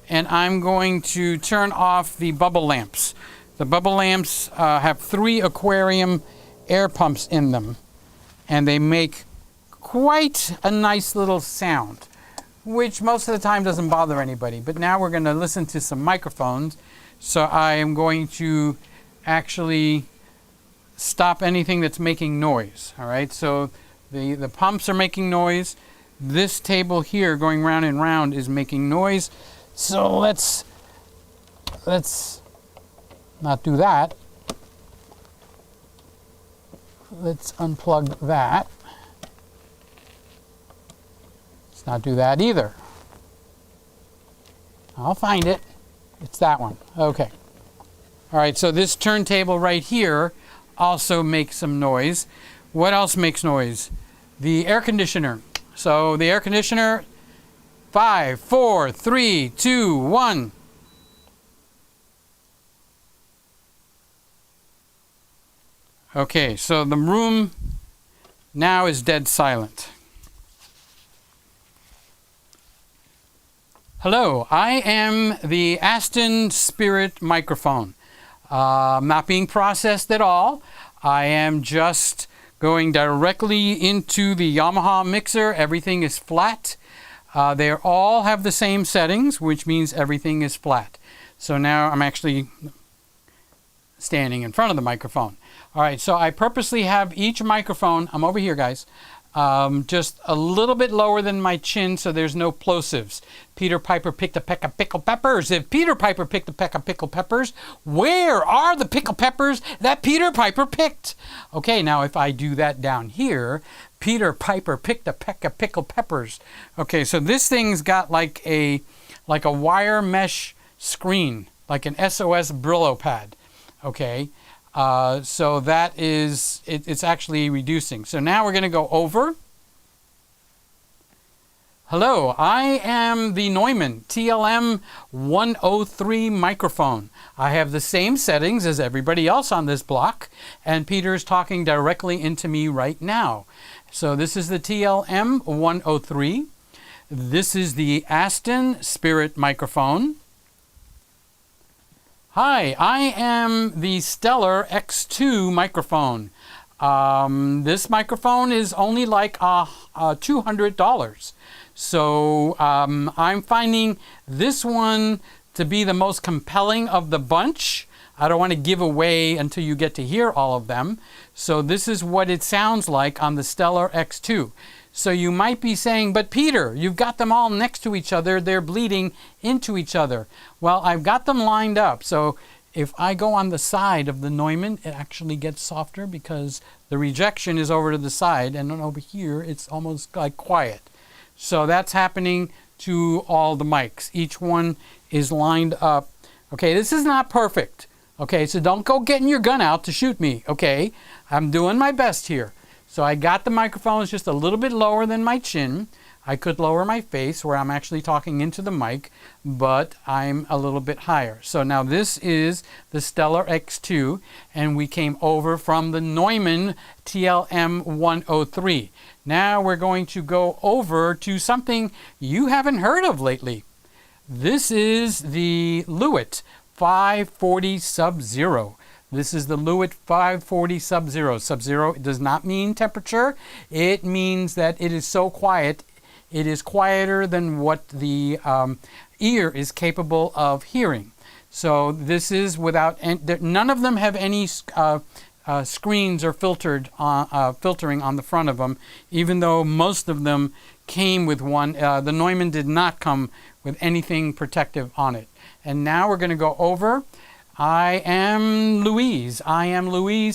and I'm going to turn off the bubble lamps. The bubble lamps have 3 aquarium air pumps in them, and they make quite a nice little sound, which most of the time doesn't bother anybody. But now we're going to listen to some microphones, so I am going to actually stop anything that's making noise. All right, so the pumps are making noise. This table here going round and round is making noise. So let's not do that. Let's unplug that. Let's not do that either. I'll find it. It's that one. Okay. All right, so this turntable right here also makes some noise. What else makes noise? The air conditioner. So the air conditioner, 5, 4, 3, 2, 1. Okay, so the room now is dead silent. Hello, I am the Aston Spirit microphone. Not being processed at all. I am just going directly into the Yamaha mixer. Everything is flat. They all have the same settings, which means everything is flat. So now I'm actually standing in front of the microphone. All right, so I purposely have each microphone, I'm over here, guys, just a little bit lower than my chin so there's no plosives. Peter Piper picked a peck of pickled peppers. If Peter Piper picked a peck of pickled peppers, where are the pickled peppers that Peter Piper picked? Okay, now if I do that down here, Peter Piper picked a peck of pickled peppers. Okay, so this thing's got like a wire mesh screen, like an SOS Brillo pad. Okay, so that is, it's actually reducing. So now we're going to go over. Hello, I am the Neumann Tl M103 Microphone. I have the same settings as everybody else on this block, and Peter's talking directly into me right now. So this is the Tl M103. This is the Aston Spirit microphone. Hi, I am the Stellar X2 microphone. This microphone is only like $200. So I'm finding this one to be the most compelling of the bunch. I don't want to give away until you get to hear all of them. So this is what it sounds like on the Stellar X2. So you might be saying, but Peter, you've got them all next to each other. They're bleeding into each other. Well, I've got them lined up. So if I go on the side of the Neumann, it actually gets softer because the rejection is over to the side. And then over here, it's almost like quiet. So that's happening to all the mics. Each one is lined up. Okay, this is not perfect. Okay, so don't go getting your gun out to shoot me. Okay, I'm doing my best here. So I got the microphones just a little bit lower than my chin. I could lower my face where I'm actually talking into the mic, but I'm a little bit higher. So now this is the Stellar X2, and we came over from the Neumann Tl M103. Now we're going to go over to something you haven't heard of lately. This is the Lewitt 540 Sub-Zero. This is the Lewitt 540 Sub-Zero. Sub-Zero does not mean temperature. It means that it is so quiet It is quieter than what the ear is capable of hearing. So this is without, none of them have any screens or filtering on the front of them, even though most of them came with one. The Neumann did not come with anything protective on it. And now we're going to go over. I am Louise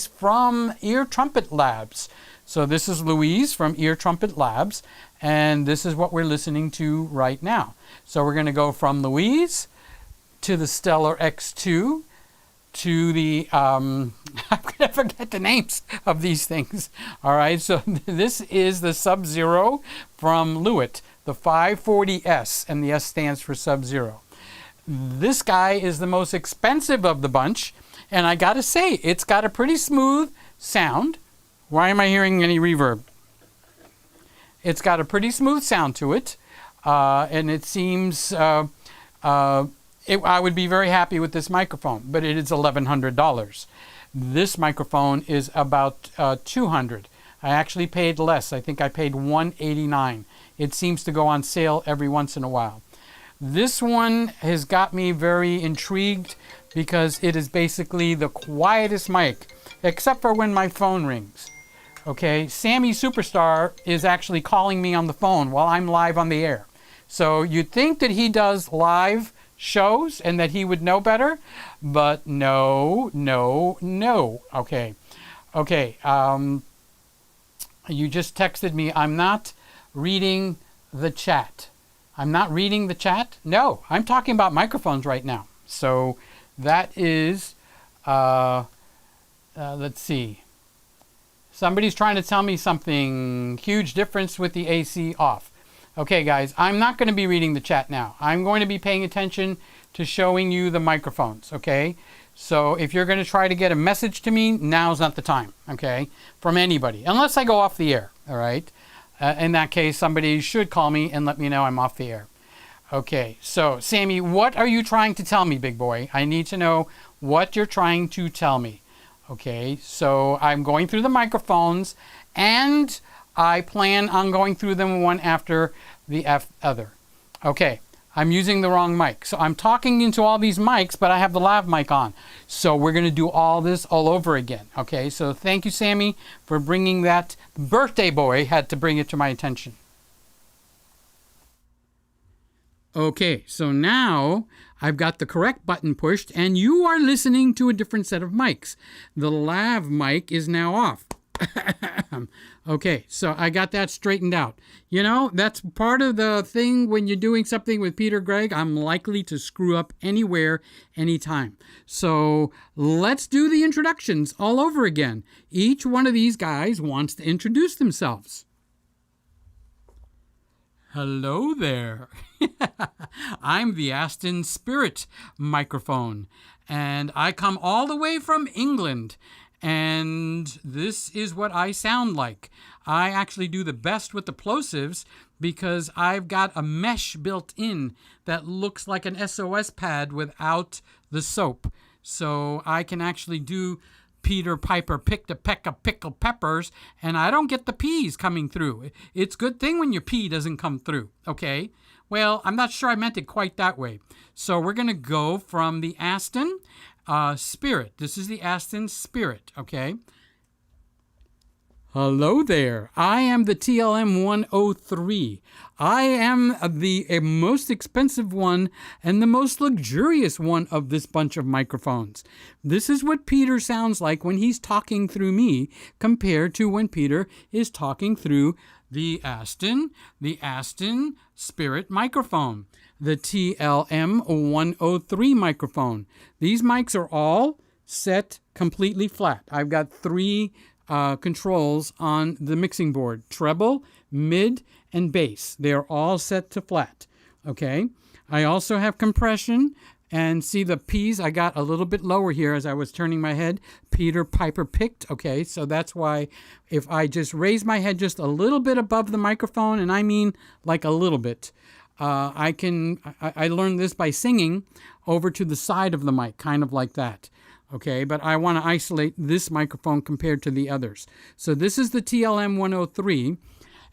from Ear Trumpet Labs. So this is Louise from Ear Trumpet Labs, and this is what we're listening to right now. So we're going to go from Louise to the Stellar X2 to the, I'm going to forget the names of these things. All right, so this is the Sub-Zero from Lewitt, the 540S, and the S stands for Sub-Zero. This guy is the most expensive of the bunch, and I got to say, it's got a pretty smooth sound. Why am I hearing any reverb? It's got a pretty smooth sound to it, and it seems I would be very happy with this microphone, but it is $1,100. This microphone is about $200. I actually paid less. I think I paid $189. It seems to go on sale every once in a while. This one has got me very intrigued because it is basically the quietest mic, except for when my phone rings. Okay, Sammy Superstar is actually calling me on the phone while I'm live on the air. So you'd think that he does live shows and that he would know better, but no. Okay. You just texted me, I'm not reading the chat. I'm not reading the chat? No, I'm talking about microphones right now. So that is, let's see. Somebody's trying to tell me something. Huge difference with the AC off. Okay, guys, I'm not going to be reading the chat now. I'm going to be paying attention to showing you the microphones, okay? So if you're going to try to get a message to me, now's not the time, okay? From anybody, unless I go off the air, all right? In that case, somebody should call me and let me know I'm off the air. Okay, so Sammy, what are you trying to tell me, big boy? I need to know what you're trying to tell me. Okay, so I'm going through the microphones, and I plan on going through them one after the other. Okay, I'm using the wrong mic. So I'm talking into all these mics, but I have the lav mic on. So we're going to do all this all over again. Okay, so thank you, Sammy, for bringing that. Birthday boy had to bring it to my attention. Okay, so now I've got the correct button pushed, and you are listening to a different set of mics. The lav mic is now off. Okay, so I got that straightened out. You know, that's part of the thing when you're doing something with Peter Gregg. I'm likely to screw up anywhere, anytime. So let's do the introductions all over again. Each one of these guys wants to introduce themselves. Hello there. I'm the Aston Spirit microphone, and I come all the way from England. And this is what I sound like. I actually do the best with the plosives because I've got a mesh built in that looks like an SOS pad without the soap. So I can actually do Peter Piper picked a peck of pickled peppers, and I don't get the peas coming through. It's a good thing when your pea doesn't come through, okay? Well, I'm not sure I meant it quite that way. So we're going to go from the Aston Spirit. This is the Aston Spirit, okay? Hello there. I am the Tlm-103. I am the most expensive one and the most luxurious one of this bunch of microphones. This is what Peter sounds like when he's talking through me compared to when Peter is talking through the Aston Spirit microphone, the Tlm-103 microphone. These mics are all set completely flat. I've got three controls on the mixing board: treble, mid, and bass. They're all set to flat. Okay. I also have compression, and see the P's I got a little bit lower here as I was turning my head. Peter Piper picked. Okay, so that's why if I just raise my head just a little bit above the microphone, and I mean like a little bit, I learned this by singing over to the side of the mic, kind of like that. Okay, but I want to isolate this microphone compared to the others. So this is the Tlm-103,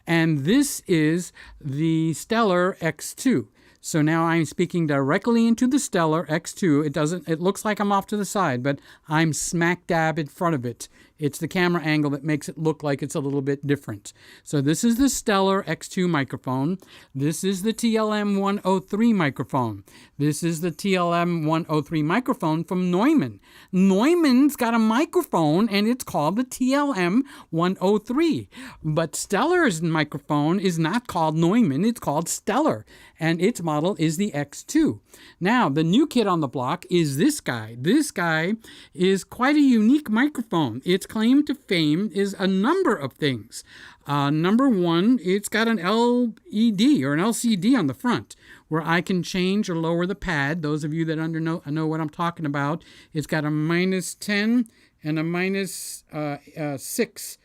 And this is the Stellar X2. So now I'm speaking directly into the Stellar X2. It looks like I'm off to the side, but I'm smack dab in front of it. It's the camera angle that makes it look like it's a little bit different. So this is the Stellar X2 microphone. This is the Tlm-103 microphone. This is the Tlm-103 microphone from Neumann. Neumann's got a microphone, and it's called the Tlm-103. But Stellar's microphone is not called Neumann. It's called Stellar, and its model is the X2. Now, the new kid on the block is this guy. This guy is quite a unique microphone. Its claim to fame is a number of things. Number one, it's got an LED or an LCD on the front where I can change or lower the pad. Those of you that know what I'm talking about, it's got a -10 and a -6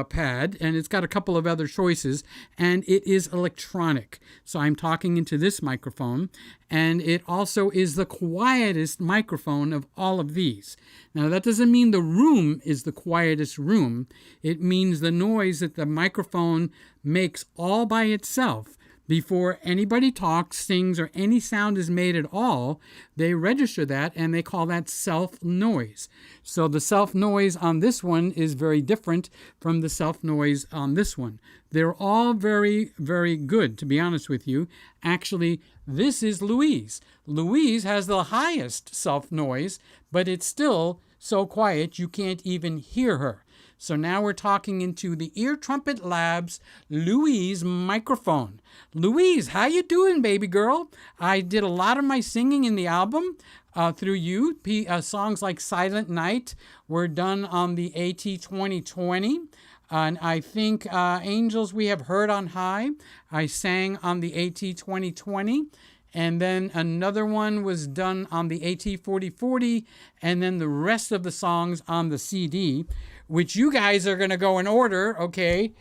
pad, and it's got a couple of other choices, and it is electronic. So I'm talking into this microphone, and it also is the quietest microphone of all of these. Now, that doesn't mean the room is the quietest room. It means the noise that the microphone makes all by itself. Before anybody talks, sings, or any sound is made at all, they register that, and they call that self-noise. So the self-noise on this one is very different from the self-noise on this one. They're all very, very good, to be honest with you. Actually, this is Louise. Louise has the highest self-noise, but it's still so quiet you can't even hear her. So now we're talking into the Ear Trumpet Labs Louise microphone. Louise, how you doing, baby girl? I did a lot of my singing in the album through you. Songs like Silent Night were done on the AT2020. And I think Angels We Have Heard on High, I sang on the AT2020. And then another one was done on the AT4040, and then the rest of the songs on the CD, which you guys are going to go in order, okay,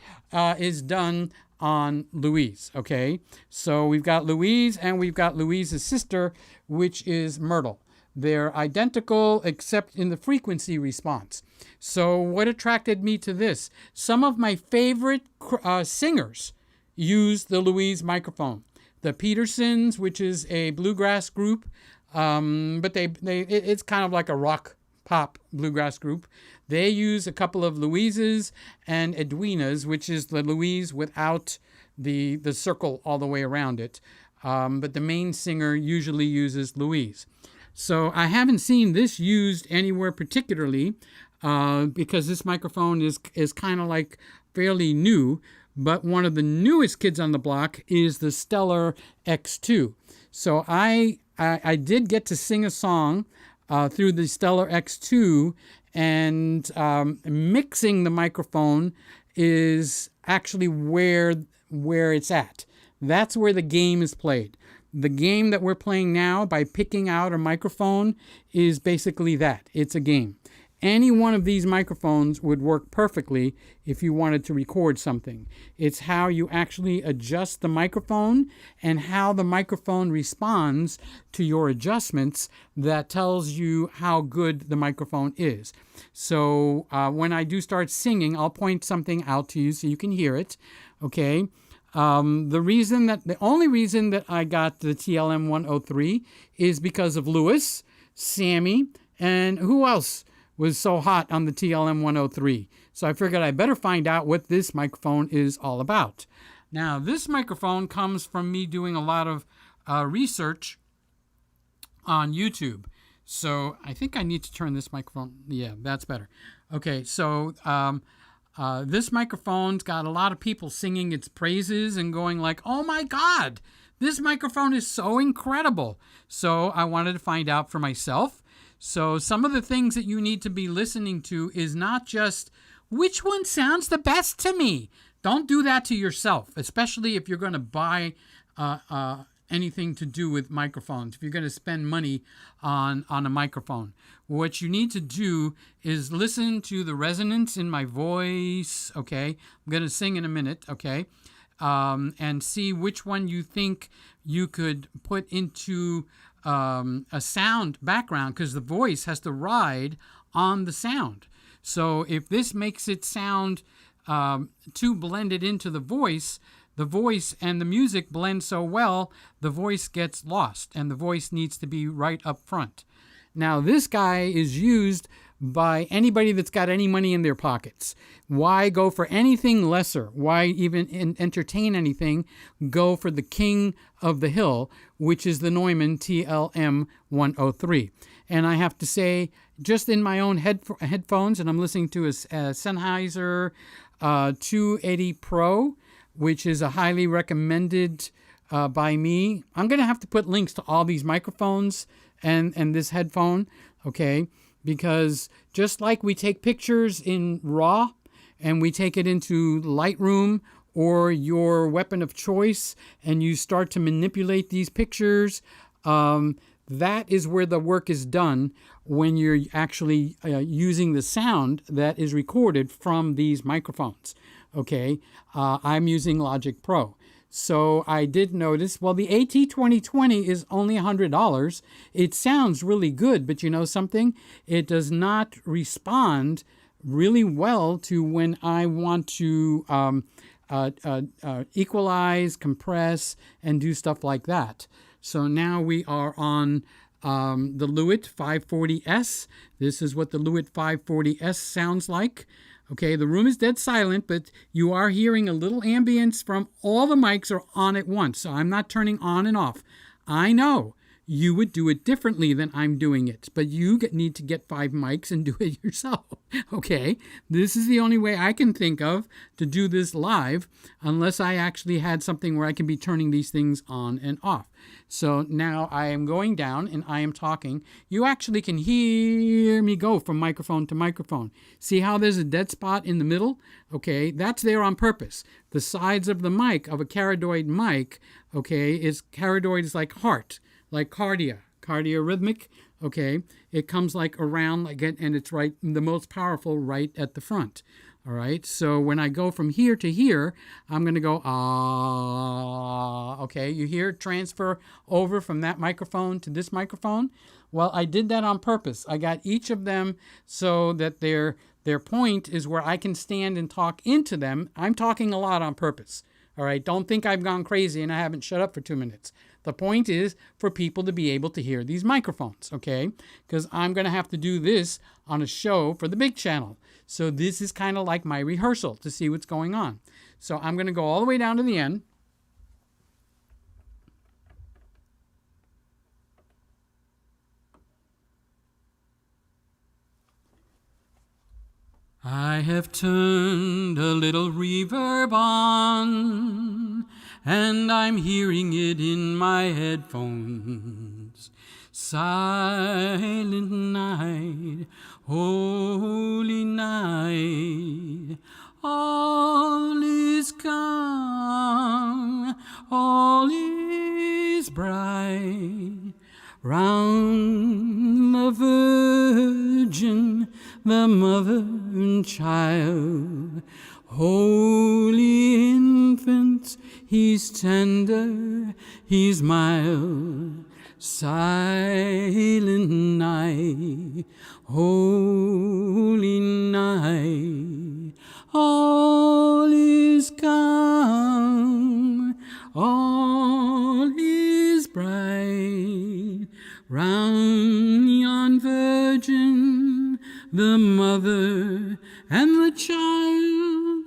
is done on Louise, okay? So we've got Louise, and we've got Louise's sister, which is Myrtle. They're identical except in the frequency response. So what attracted me to this? Some of my favorite singers use the Louise microphone. The Petersons, which is a bluegrass group, but it's kind of like a rock pop bluegrass group. They use a couple of Louises and Edwinas, which is the Louise without the circle all the way around it. But the main singer usually uses Louise. So I haven't seen this used anywhere particularly because this microphone is kind of like fairly new. But one of the newest kids on the block is the Stellar X2. So I did get to sing a song through the Stellar X2, and mixing the microphone is actually where it's at. That's where the game is played. The game that we're playing now by picking out a microphone is basically that. It's a game. Any one of these microphones would work perfectly if you wanted to record something. It's how you actually adjust the microphone and how the microphone responds to your adjustments that tells you how good the microphone is. So when I do start singing, I'll point something out to you so you can hear it, okay? The only reason that I got the Tlm-103 is because of Lewis, Sammy, and who else was so hot on the Tlm-103. So I figured I better find out what this microphone is all about. Now, this microphone comes from me doing a lot of research on YouTube. So I think I need to turn this microphone. Yeah, that's better. Okay, so this microphone's got a lot of people singing its praises and going like, oh my God, this microphone is so incredible. So I wanted to find out for myself. So some of the things that you need to be listening to is not just which one sounds the best to me. Don't do that to yourself, especially if you're going to buy anything to do with microphones. If you're going to spend money on a microphone, what you need to do is listen to the resonance in my voice. Okay, I'm going to sing in a minute. Okay, and see which one you think you could put into a sound background, because the voice has to ride on the sound. So if this makes it sound too blended into the voice and the music blend so well, the voice gets lost, and the voice needs to be right up front. Now, this guy is used by anybody that's got any money in their pockets. Why go for anything lesser? Why even entertain anything? Go for the king of the hill, which is the Neumann Tl M103. And I have to say, just in my own headphones, and I'm listening to a Sennheiser 280 Pro, which is a highly recommended by me. I'm going to have to put links to all these microphones and this headphone, okay? Because just like we take pictures in RAW and we take it into Lightroom or your weapon of choice and you start to manipulate these pictures, that is where the work is done when you're actually using the sound that is recorded from these microphones, okay? I'm using Logic Pro. So I did notice, well, the AT2020 is only $100. It sounds really good, but you know something? It does not respond really well to when I want to equalize, compress, and do stuff like that. So now we are on the Lewitt 540S. This is what the Lewitt 540S sounds like. Okay, the room is dead silent, but you are hearing a little ambience from all the mics are on at once, so I'm not turning on and off. I know you would do it differently than I'm doing it, but you need to get 5 mics and do it yourself. Okay, this is the only way I can think of to do this live, unless I actually had something where I can be turning these things on and off. So now I am going down and I am talking. You actually can hear me go from microphone to microphone. See how there's a dead spot in the middle? Okay, that's there on purpose. The sides of the mic, of a cardioid mic, okay, cardioid is like heart, like cardiorhythmic, okay? It comes like around like it, and it's right, the most powerful right at the front, all right? So when I go from here to here, I'm going to go, ah, okay? You hear it transfer over from that microphone to this microphone? Well, I did that on purpose. I got each of them so that their point is where I can stand and talk into them. I'm talking a lot on purpose, all right? Don't think I've gone crazy and I haven't shut up for 2 minutes. The point is for people to be able to hear these microphones, okay? Because I'm going to have to do this on a show for the big channel. So this is kind of like my rehearsal to see what's going on. So I'm going to go all the way down to the end. I have turned a little reverb on, and I'm hearing it in my headphones. Silent night, holy night, all is calm, all is bright. Round the Virgin, the mother and child, holy infant, he's tender, he's mild. Silent night, holy night, all is calm, all is bright. Round yon Virgin, the mother and the child,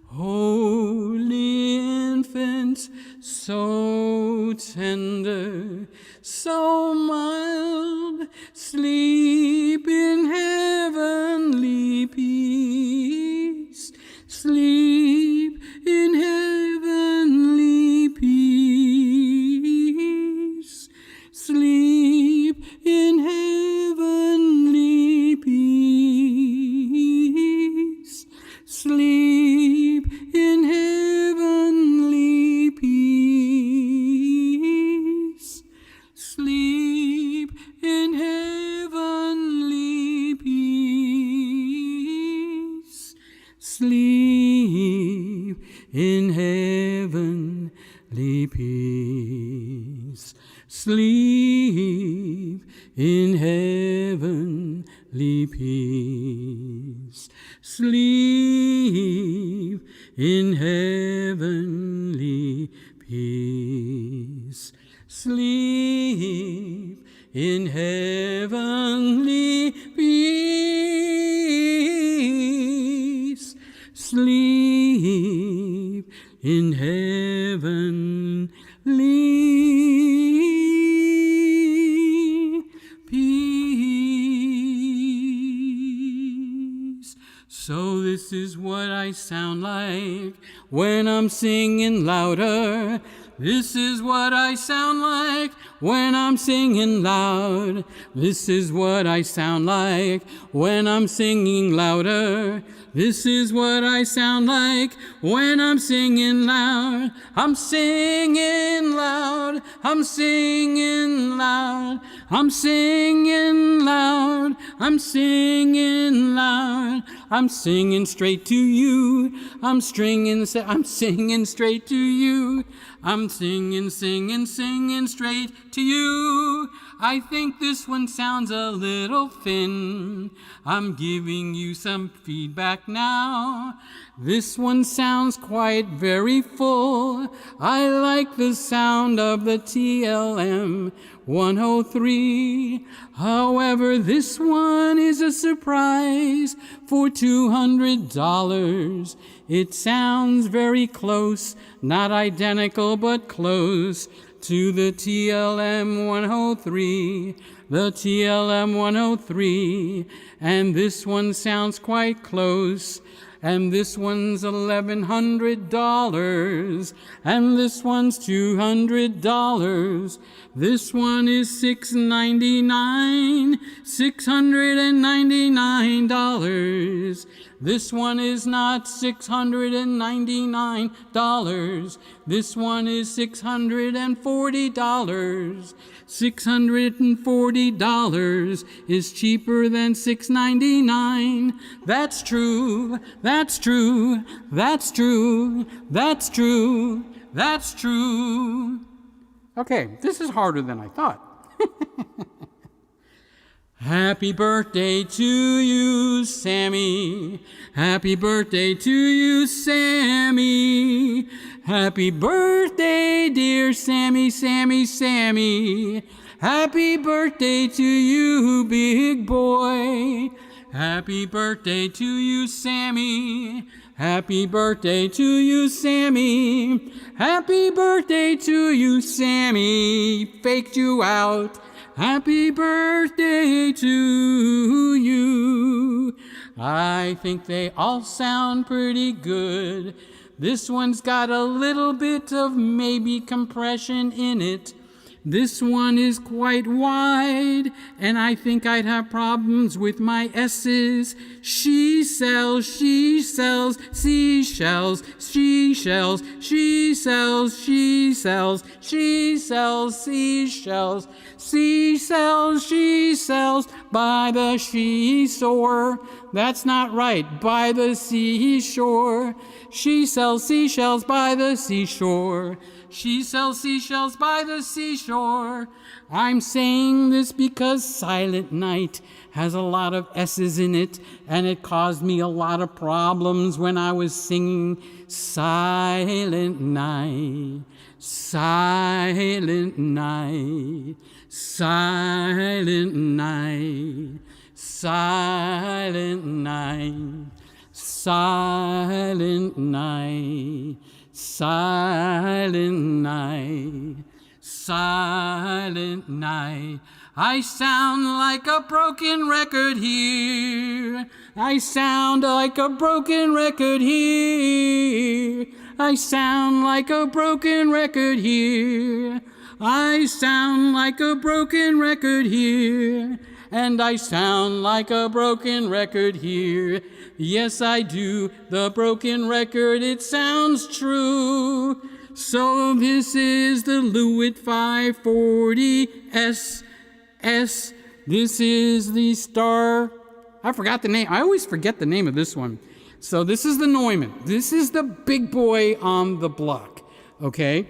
holy infant, so tender, so mild, sleep in heavenly peace, sleep in heavenly peace, sleep in heavenly peace, sleep in heavenly peace, sleep in heavenly peace, sleep in heavenly peace, sleep in heavenly peace, sleep in heavenly peace. Sleep in heavenly peace. Sleep in heavenly peace. So this is what I sound like when I'm singing louder. This is what I sound like when I'm singing loud. This is what I sound like when I'm singing louder. This is what I sound like when I'm singing loud. I'm singing loud. I'm singing loud. I'm singing loud. I'm singing loud. I'm singing straight to you. I'm singing straight to you. I'm singing straight to you. I think this one sounds a little thin. I'm giving you some feedback now. This one sounds quite very full. I like the sound of the Tlm-103. However, this one is a surprise for $200. It sounds very close, not identical, but close to the Tlm-103, the Tlm-103, and this one sounds quite close, and this one's $1,100, and this one's $200. This one is $699. This one is not $699. This one is $640. $640 is cheaper than $699. That's true. That's true. That's true. That's true. That's true. Okay, this is harder than I thought. Happy birthday to you, Sammy. Happy birthday to you, Sammy. Happy birthday, dear Sammy, Sammy, Sammy. Happy birthday to you, big boy. Happy birthday to you, Sammy. Happy birthday to you, Sammy. Happy birthday to you, Sammy. Faked you out. Happy birthday to you. I think they all sound pretty good. This one's got a little bit of maybe compression in it. This one is quite wide, and I think I'd have problems with my S's. She sells seashells. She sells seashells. She sells seashells. She sells by the seashore. That's not right, by the seashore. She sells seashells by the seashore. She sells seashells by the seashore. I'm saying this because Silent Night has a lot of S's in it, and it caused me a lot of problems when I was singing Silent Night, Silent Night, Silent Night, Silent Night, Silent Night, Silent Night, Silent Night. I sound like a broken record here. I sound like a broken record here. I sound like a broken record here. I sound like a broken record here. And I sound like a broken record here. Yes, I do. The broken record, it sounds true. So this is the Lewitt 540 SS. This is the Star. I forgot the name. I always forget the name of this one. So this is the Neumann. This is the big boy on the block. Okay?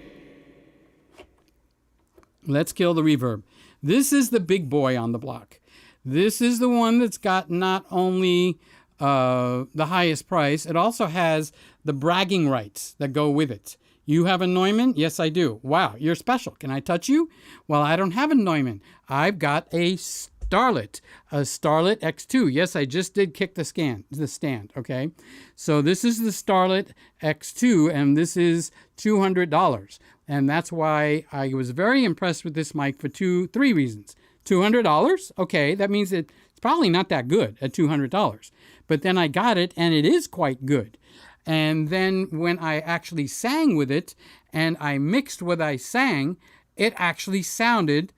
Let's kill the reverb. This is the big boy on the block. This is the one that's got not only the highest price, it also has the bragging rights that go with it. You have a Neumann? Yes, I do. Wow, you're special. Can I touch you? Well, I don't have a Neumann. I've got a Starlet X2. Yes, I just did kick the stand, okay? So this is the Starlet X2, and this is $200. And that's why I was very impressed with this mic for three reasons. $200? Okay, that means it's probably not that good at $200. But then I got it, and it is quite good. And then when I actually sang with it, and I mixed what I sang, it actually sounded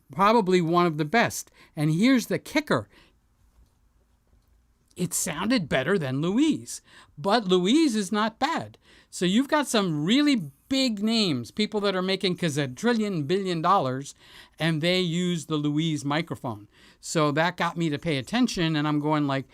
probably one of the best. And here's the kicker. It sounded better than Louise. But Louise is not bad. So you've got some really big names, people that are making $1 billion, and they use the Louise microphone. So that got me to pay attention, and I'm going like,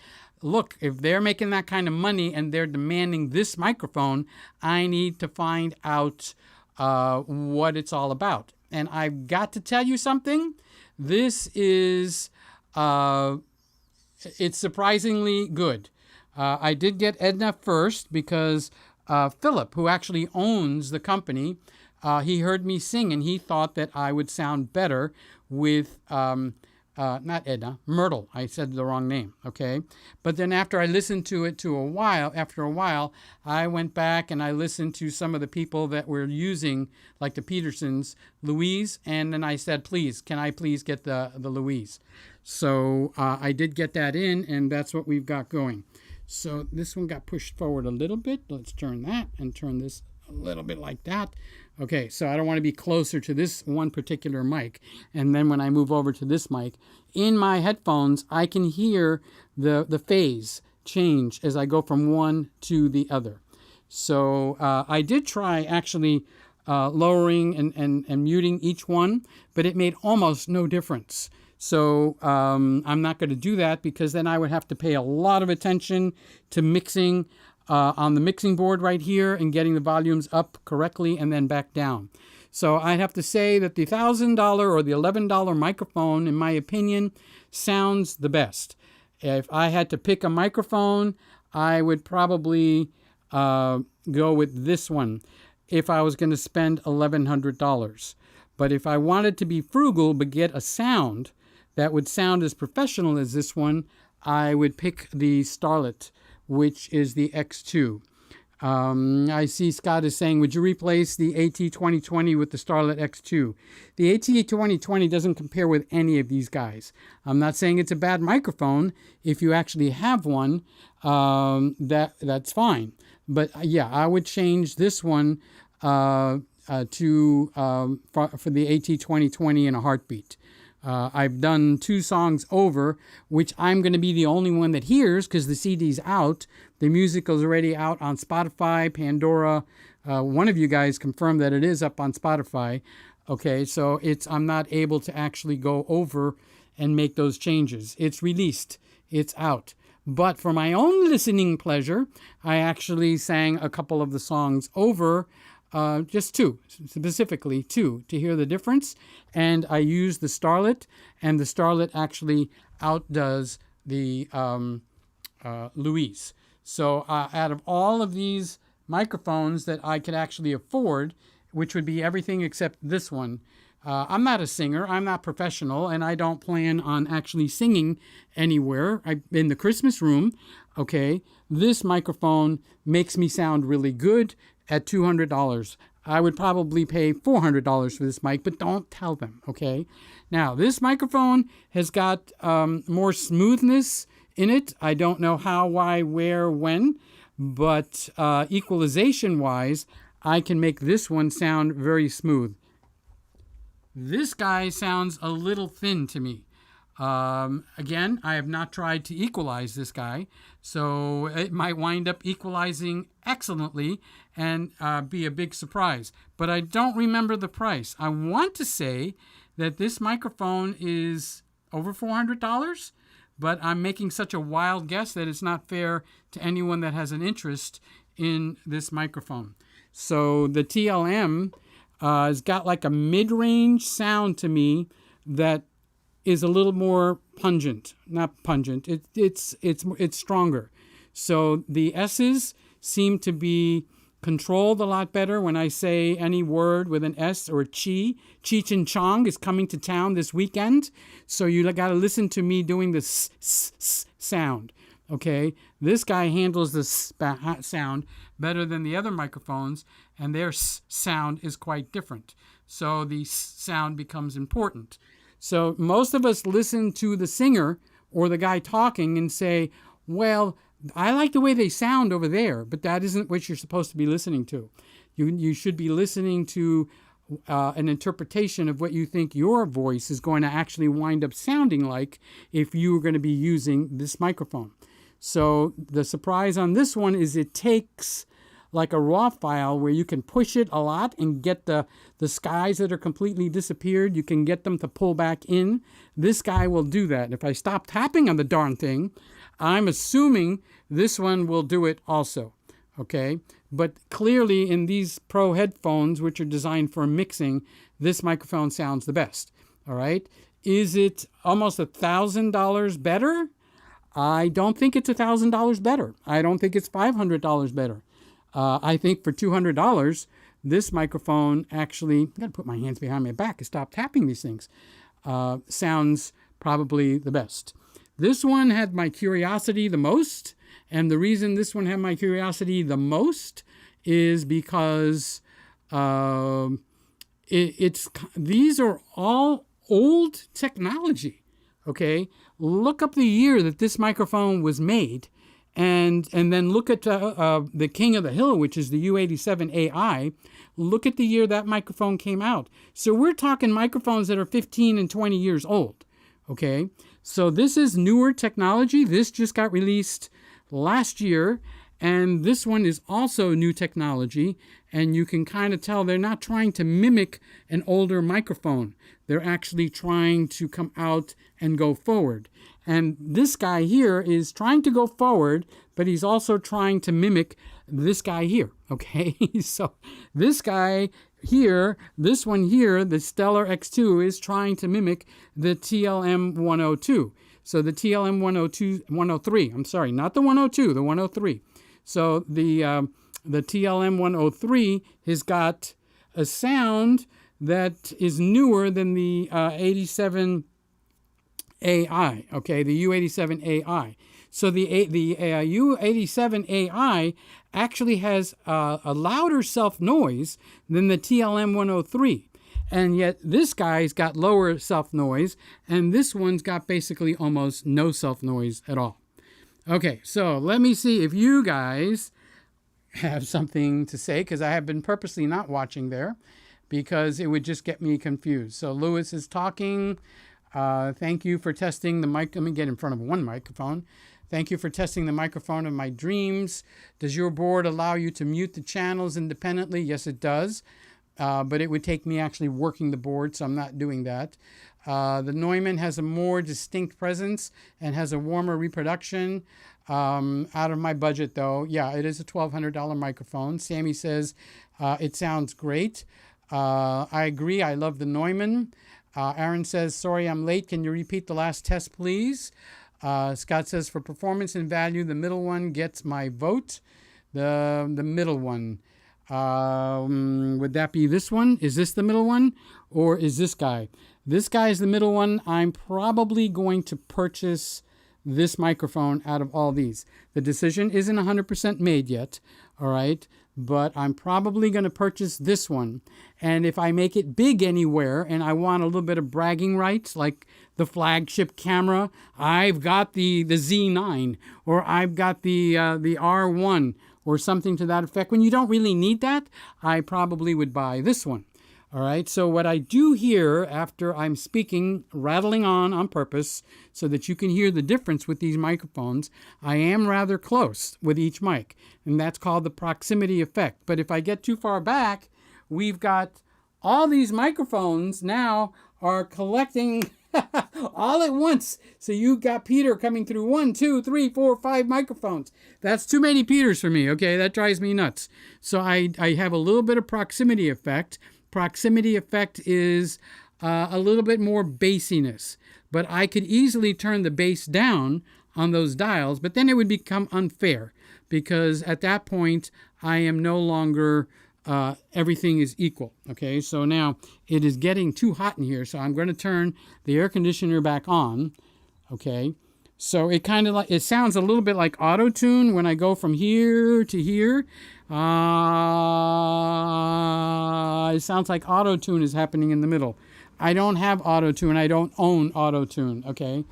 look, if they're making that kind of money and they're demanding this microphone, I need to find out what it's all about. And I've got to tell you something. This is, it's surprisingly good. I did get Edna first because Philip, who actually owns the company, he heard me sing and he thought that I would sound better with, not Edna, Myrtle. I said the wrong name, okay? But then after I listened to it after a while, I went back and I listened to some of the people that were using, like the Petersons, Louise, and then I said, please, can I please get the Louise? So I did get that in, and that's what we've got going. So this one got pushed forward a little bit. Let's turn that and turn this a little bit like that. Okay, so I don't want to be closer to this one particular mic. And then when I move over to this mic, in my headphones, I can hear the phase change as I go from one to the other. So I did try actually lowering and muting each one, but it made almost no difference. So I'm not going to do that because then I would have to pay a lot of attention to mixing on the mixing board right here and getting the volumes up correctly and then back down. So I'd have to say that the $1,000 or the $11 microphone, in my opinion, sounds the best. If I had to pick a microphone, I would probably go with this one if I was going to spend $1,100. But if I wanted to be frugal but get a sound that would sound as professional as this one, I would pick the Starlet, which is the X2. I see Scott is saying, would you replace the AT2020 with the Starlet X2? The AT2020 doesn't compare with any of these guys. I'm not saying it's a bad microphone. If you actually have one, that's fine. But yeah, I would change this one for the AT2020 in a heartbeat. I've done 2 songs over, which I'm going to be the only one that hears because the CD's out. The musical's already out on Spotify, Pandora. One of you guys confirmed that it is up on Spotify. Okay, so I'm not able to actually go over and make those changes. It's released. It's out. But for my own listening pleasure, I actually sang a couple of the songs over, just 2, specifically 2, to hear the difference. And I use the Starlet, and the Starlet actually outdoes the Louise. So out of all of these microphones that I could actually afford, which would be everything except this one, I'm not a singer, I'm not professional, and I don't plan on actually singing anywhere. I'm in the Christmas room, okay? This microphone makes me sound really good at $200. I would probably pay $400 for this mic, but don't tell them, okay? Now, this microphone has got more smoothness in it. I don't know how, why, where, when, but equalization-wise, I can make this one sound very smooth. This guy sounds a little thin to me. Again, I have not tried to equalize this guy, so it might wind up equalizing excellently and be a big surprise. But I don't remember the price. I want to say that this microphone is over $400, but I'm making such a wild guess that it's not fair to anyone that has an interest in this microphone. So the TLM has got like a mid-range sound to me that is a little more pungent. Not pungent. It's stronger. So the S's seem to be controlled a lot better. When I say any word with an S or Cheech and Chong is coming to town this weekend. So you got to listen to me doing the s sound. Okay, this guy handles the sound better than the other microphones, and their sound is quite different. So the sound becomes important. So most of us listen to the singer or the guy talking and say, well, I like the way they sound over there, but that isn't what you're supposed to be listening to. You should be listening to an interpretation of what you think your voice is going to actually wind up sounding like if you were going to be using this microphone. So the surprise on this one is it takes like a raw file where you can push it a lot and get the skies that are completely disappeared, you can get them to pull back in. This guy will do that. If I stop tapping on the darn thing, I'm assuming this one will do it also. Okay, but clearly in these pro headphones, which are designed for mixing, this microphone sounds the best. All right, is it almost $1,000 better? I don't think it's $1,000 better. I don't think it's $500 better. I think for $200, this microphone actually, I got to put my hands behind my back and stop tapping these things, sounds probably the best. This one had my curiosity the most, and the reason this one had my curiosity the most is because these are all old technology. Okay, look up the year that this microphone was made, and then look at the king of the hill, which is the U87 AI. Look at the year that microphone came out. So we're talking microphones that are 15 and 20 years old. Okay, so this is newer technology. This just got released last year, and this one is also new technology, and you can kind of tell they're not trying to mimic an older microphone. They're actually trying to come out and go forward. And this guy here is trying to go forward, but he's also trying to mimic this guy here, okay? So this guy here, this one here, the Stellar X2, is trying to mimic the Tlm-102. So the Tlm-103, I'm sorry, not the 102, the 103. So the Tlm-103 has got a sound that is newer than the 87 AI, okay, the U87 AI. So the U87 AI actually has a louder self-noise than the Tlm-103. And yet this guy's got lower self-noise, and this one's got basically almost no self-noise at all. Okay, so let me see if you guys have something to say, because I have been purposely not watching there, because it would just get me confused. So Lewis is talking. Thank you for testing the mic. Let me get in front of one microphone. Thank you for testing the microphone of my dreams. Does your board allow you to mute the channels independently? Yes, it does. But it would take me actually working the board, so I'm not doing that. The Neumann has a more distinct presence and has a warmer reproduction. Out of my budget, though. Yeah, it is a $1,200 microphone. Sammy says it sounds great. I agree. I love the Neumann. Aaron says, sorry I'm late. Can you repeat the last test, please? Scott says, for performance and value, the middle one gets my vote. The middle one. Would that be this one? Is this the middle one? Or is this guy? This guy is the middle one. I'm probably going to purchase this microphone out of all these. The decision isn't 100% made yet, all right? But I'm probably going to purchase this one. And if I make it big anywhere and I want a little bit of bragging rights, like the flagship camera, I've got the Z9, or I've got the R1, or something to that effect. When you don't really need that, I probably would buy this one. All right, so what I do here after I'm speaking, rattling on purpose, so that you can hear the difference with these microphones, I am rather close with each mic, and that's called the proximity effect. But if I get too far back, we've got all these microphones now are collecting all at once. So you got Peter coming through 1, 2, 3, 4, 5 microphones. That's too many Peters for me, okay? That drives me nuts. So I have a little bit of proximity effect. Proximity effect is a little bit more bassiness. but I could easily turn the bass down on those dials, but then it would become unfair because at that point I am no longer everything is equal. Okay, so now it is getting too hot in here, so I'm going to turn the air conditioner back on. Okay, so it kind of like, it sounds a little bit like auto tune when I go from here to here. It sounds like auto tune is happening in the middle. I don't have auto tune. I don't own auto tune. Okay,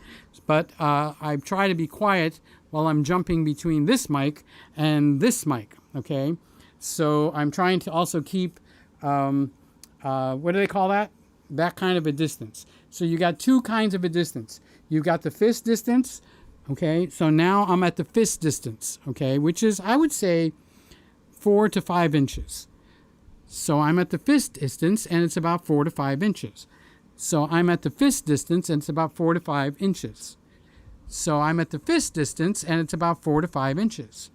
but I try to be quiet while I'm jumping between this mic and this mic. Okay, so I'm trying to also keep what do they call that? That kind of a distance. So you got two kinds of a distance. You got the fist distance. Okay, so now I'm at the fist distance. Okay, which is, I would say, 4 to 5 inches. So I'm at the fist distance and it's about 4 to 5 inches. So I'm at the fist distance and it's about 4 to 5 inches. So I'm at the fist distance and it's about 4 to 5 inches.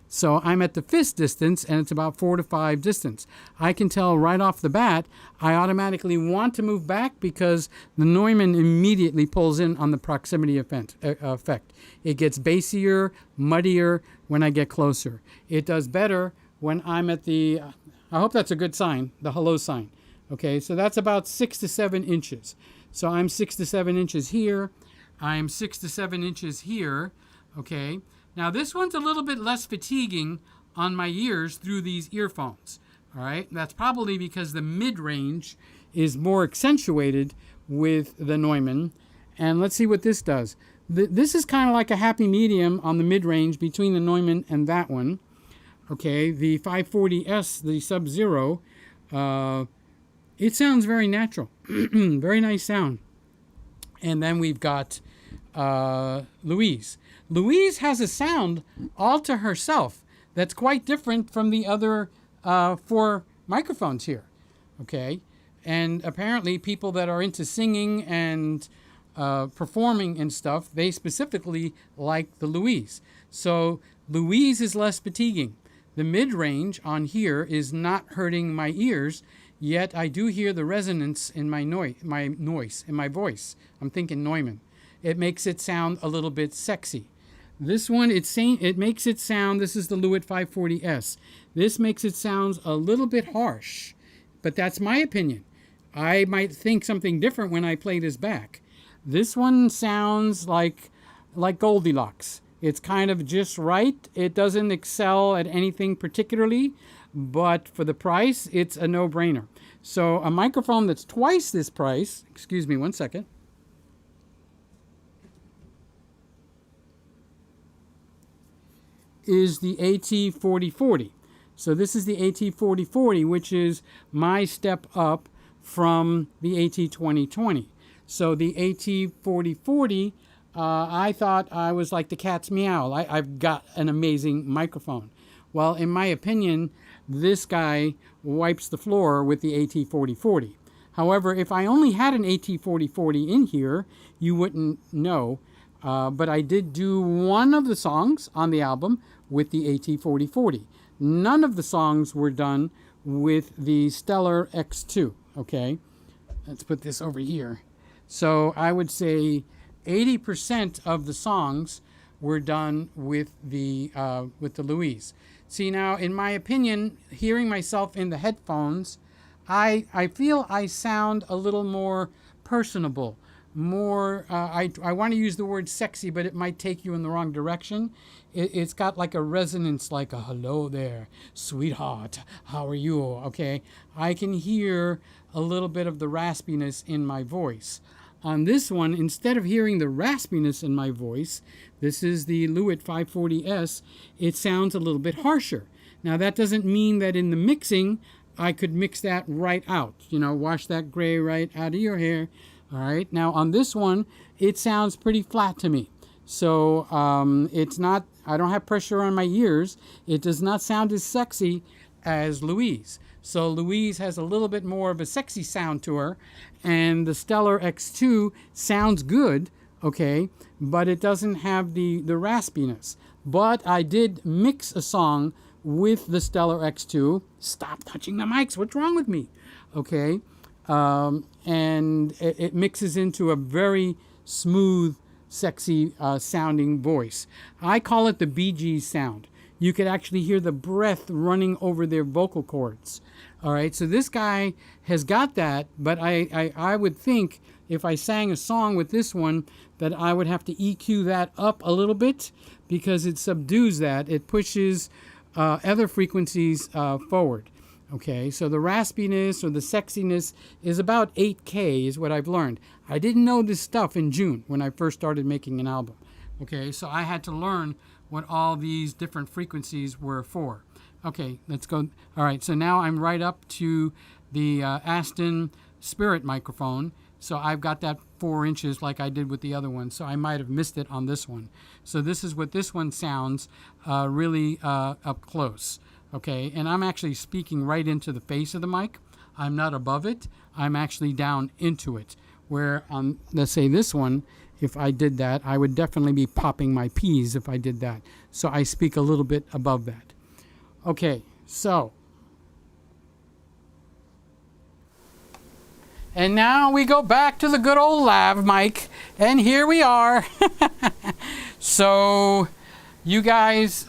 So I'm at the fist distance and it's about 4 to 5 distance. I can tell right off the bat, I automatically want to move back because the Neumann immediately pulls in on the proximity effect. It gets bassier, muddier when I get closer. It does better when I'm at the, I hope that's a good sign, the hello sign. Okay, so that's about 6 to 7 inches. So I'm 6 to 7 inches here. I'm 6 to 7 inches here. Okay. Now this one's a little bit less fatiguing on my ears through these earphones. All right, that's probably because the mid-range is more accentuated with the Neumann. And let's see what this does. This is kind of like a happy medium on the mid-range between the Neumann and that one. Okay, the 540S, the Sub-Zero, it sounds very natural. Very nice sound. And then we've got Louise. Louise has a sound all to herself that's quite different from the other 4 microphones here. Okay, and apparently people that are into singing and performing and stuff, they specifically like the Louise. So Louise is less fatiguing. The mid-range on here is not hurting my ears, yet I do hear the resonance in my noise, in my voice. I'm thinking Neumann. It makes it sound a little bit sexy. This one, it makes it sound, this is the Lewitt 540S. This makes it sound a little bit harsh, but that's my opinion. I might think something different when I play this back. This one sounds like Goldilocks. It's kind of just right. It doesn't excel at anything particularly, but for the price, it's a no-brainer. So a microphone that's twice this price, excuse me one second, is the AT4040. So this is the AT4040, which is my step up from the AT2020. So the AT4040, I thought I was like the cat's meow. I've got an amazing microphone. Well, in my opinion, this guy wipes the floor with the AT4040. However, if I only had an AT4040 in here, you wouldn't know. But I did do one of the songs on the album with the AT4040. None of the songs were done with the Stellar X2. Okay, let's put this over here. So I would say 80% of the songs were done with the Louise. See, now, in my opinion, hearing myself in the headphones, I feel I sound a little more personable. More, I want to use the word sexy, but it might take you in the wrong direction. It's got like a resonance, like a hello there, sweetheart, how are you? Okay, I can hear a little bit of the raspiness in my voice. On this one, instead of hearing the raspiness in my voice, this is the Lewitt 540S, it sounds a little bit harsher. Now that doesn't mean that in the mixing, I could mix that right out. You know, wash that gray right out of your hair. All right, now on this one, it sounds pretty flat to me. So it's not, I don't have pressure on my ears. It does not sound as sexy as Louise. So Louise has a little bit more of a sexy sound to her, and the Stellar X2 sounds good, okay, but it doesn't have the raspiness. But I did mix a song with the Stellar X2. Stop touching the mics, what's wrong with me? Okay. and it mixes into a very smooth, sexy sounding voice. I call it the Bee Gees sound. You could actually hear the breath running over their vocal cords. All right, so this guy has got that, but I would think if I sang a song with this one that I would have to EQ that up a little bit because it subdues that. It pushes other frequencies forward. Okay, so the raspiness or the sexiness is about 8K is what I've learned. I didn't know this stuff in June when I first started making an album. Okay, so I had to learn what all these different frequencies were for. Okay, let's go. All right, so now I'm right up to the Aston Spirit microphone. So I've got that 4 inches like I did with the other one. So I might have missed it on this one. So this is what this one sounds really up close. Okay, and I'm actually speaking right into the face of the mic. I'm not above it. I'm actually down into it. Where on, let's say this one, if I did that, I would definitely be popping my P's if I did that. So I speak a little bit above that. Okay, so. And now we go back to the good old lav mic, and here we are. So, you guys,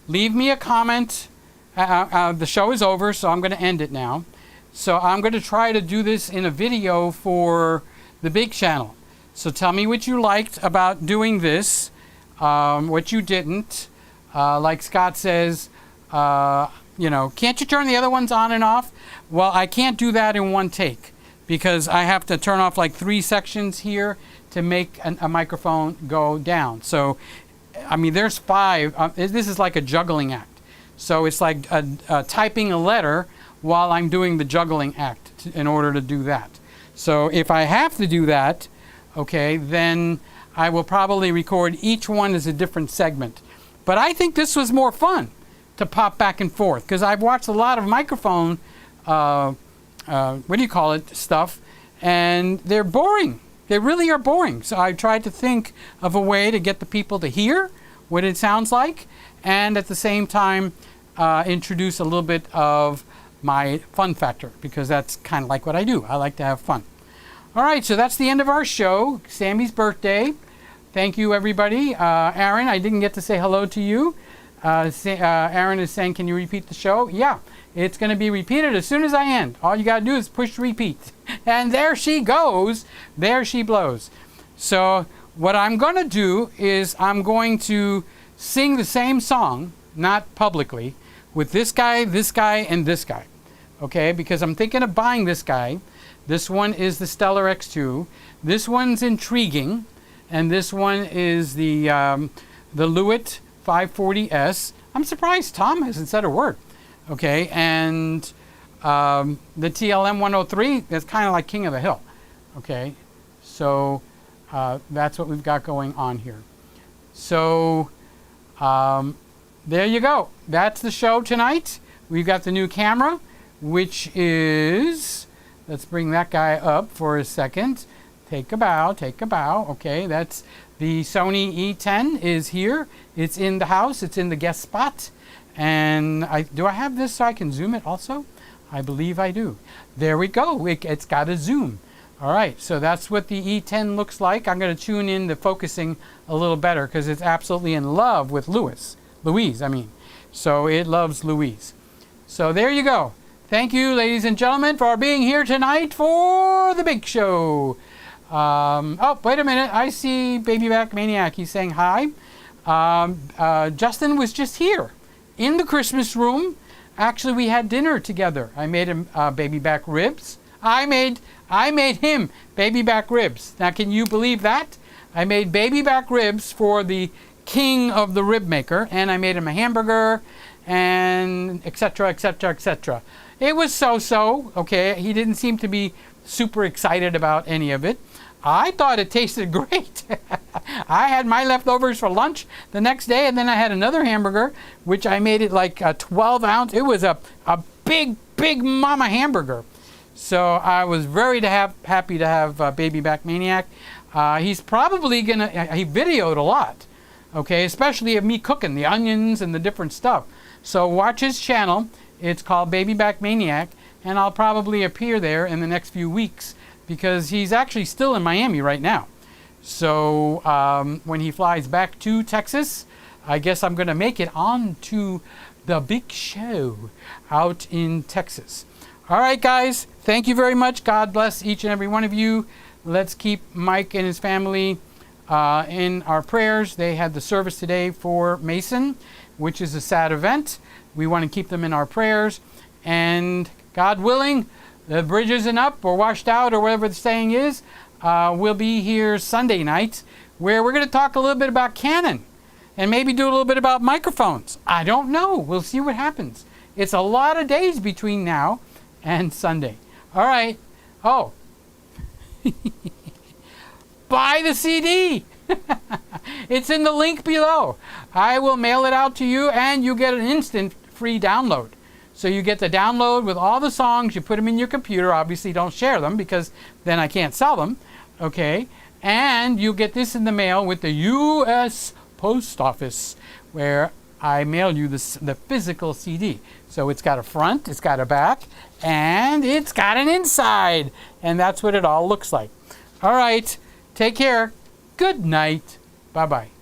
leave me a comment. The show is over, so I'm going to end it now. So I'm going to try to do this in a video for the big channel. So tell me what you liked about doing this, what you didn't. Like Scott says, you know, can't you turn the other ones on and off? Well, I can't do that in one take because I have to turn off like 3 sections here to make a microphone go down. So, I mean, there's 5. This is like a juggling act. So it's like typing a letter while I'm doing the juggling act in order to do that. So if I have to do that, okay, then I will probably record each one as a different segment. But I think this was more fun to pop back and forth because I've watched a lot of microphone, what do you call it, stuff, and they're boring. They really are boring. So I tried to think of a way to get the people to hear what it sounds like and at the same time introduce a little bit of my fun factor because that's kind of like what I do. I like to have fun. All right, so that's the end of our show. Sammy's birthday. Thank you, everybody. Aaron, I didn't get to say hello to you. Aaron is saying, can you repeat the show? Yeah, it's going to be repeated as soon as I end. All you got to do is push repeat. And there she goes. There she blows. So what I'm going to do is I'm going to sing the same song, not publicly, with this guy, and this guy. Okay, because I'm thinking of buying this guy. This one is the Stellar X2. This one's intriguing. And this one is the Lewitt 540S. I'm surprised Tom hasn't said a word. Okay, and the Tlm 103 is kind of like King of the Hill. Okay, so that's what we've got going on here. So there you go. That's the show tonight. We've got the new camera, which is, let's bring that guy up for a second. Take a bow, take a bow. Okay, that's the Sony E10 is here. It's in the house. It's in the guest spot. And do I have this so I can zoom it also? I believe I do. There we go. It's got a zoom. All right, so that's what the E10 looks like. I'm going to tune in the focusing a little better because it's absolutely in love with Louise. So it loves Louise. So there you go. Thank you, ladies and gentlemen, for being here tonight for the big show. Oh, wait a minute. I see Baby Back Maniac. He's saying hi. Justin was just here in the Christmas room. Actually, we had dinner together. I made him baby back ribs. I made him baby back ribs. Now, can you believe that? I made baby back ribs for the king of the rib maker, and I made him a hamburger, and etc., etc., etc. It was so-so. Okay, he didn't seem to be super excited about any of it. I thought it tasted great. I had my leftovers for lunch the next day, and then I had another hamburger, which I made it like a 12-ounce. It was a big mama hamburger. So I was very happy to have Baby Back Maniac. He's probably he videoed a lot, okay, especially of me cooking the onions and the different stuff. So watch his channel. It's called Baby Back Maniac, and I'll probably appear there in the next few weeks because he's actually still in Miami right now. So when he flies back to Texas, I guess I'm going to make it on to the big show out in Texas. All right, guys, thank you very much. God bless each and every one of you. Let's keep Mike and his family in our prayers. They had the service today for Mason, which is a sad event. We want to keep them in our prayers. And God willing, the bridge isn't up or washed out or whatever the saying is. We'll be here Sunday night where we're going to talk a little bit about Canon and maybe do a little bit about microphones. I don't know. We'll see what happens. It's a lot of days between now and Sunday. All right. Oh. Buy the CD. It's in the link below. I will mail it out to you and you get an instant free download. So you get the download with all the songs. You put them in your computer. Obviously don't share them because then I can't sell them. Okay. And you get this in the mail with the U.S. Post Office where I mail you the physical CD. So it's got a front, it's got a back, and it's got an inside. And that's what it all looks like. All right. Take care. Good night. Bye-bye.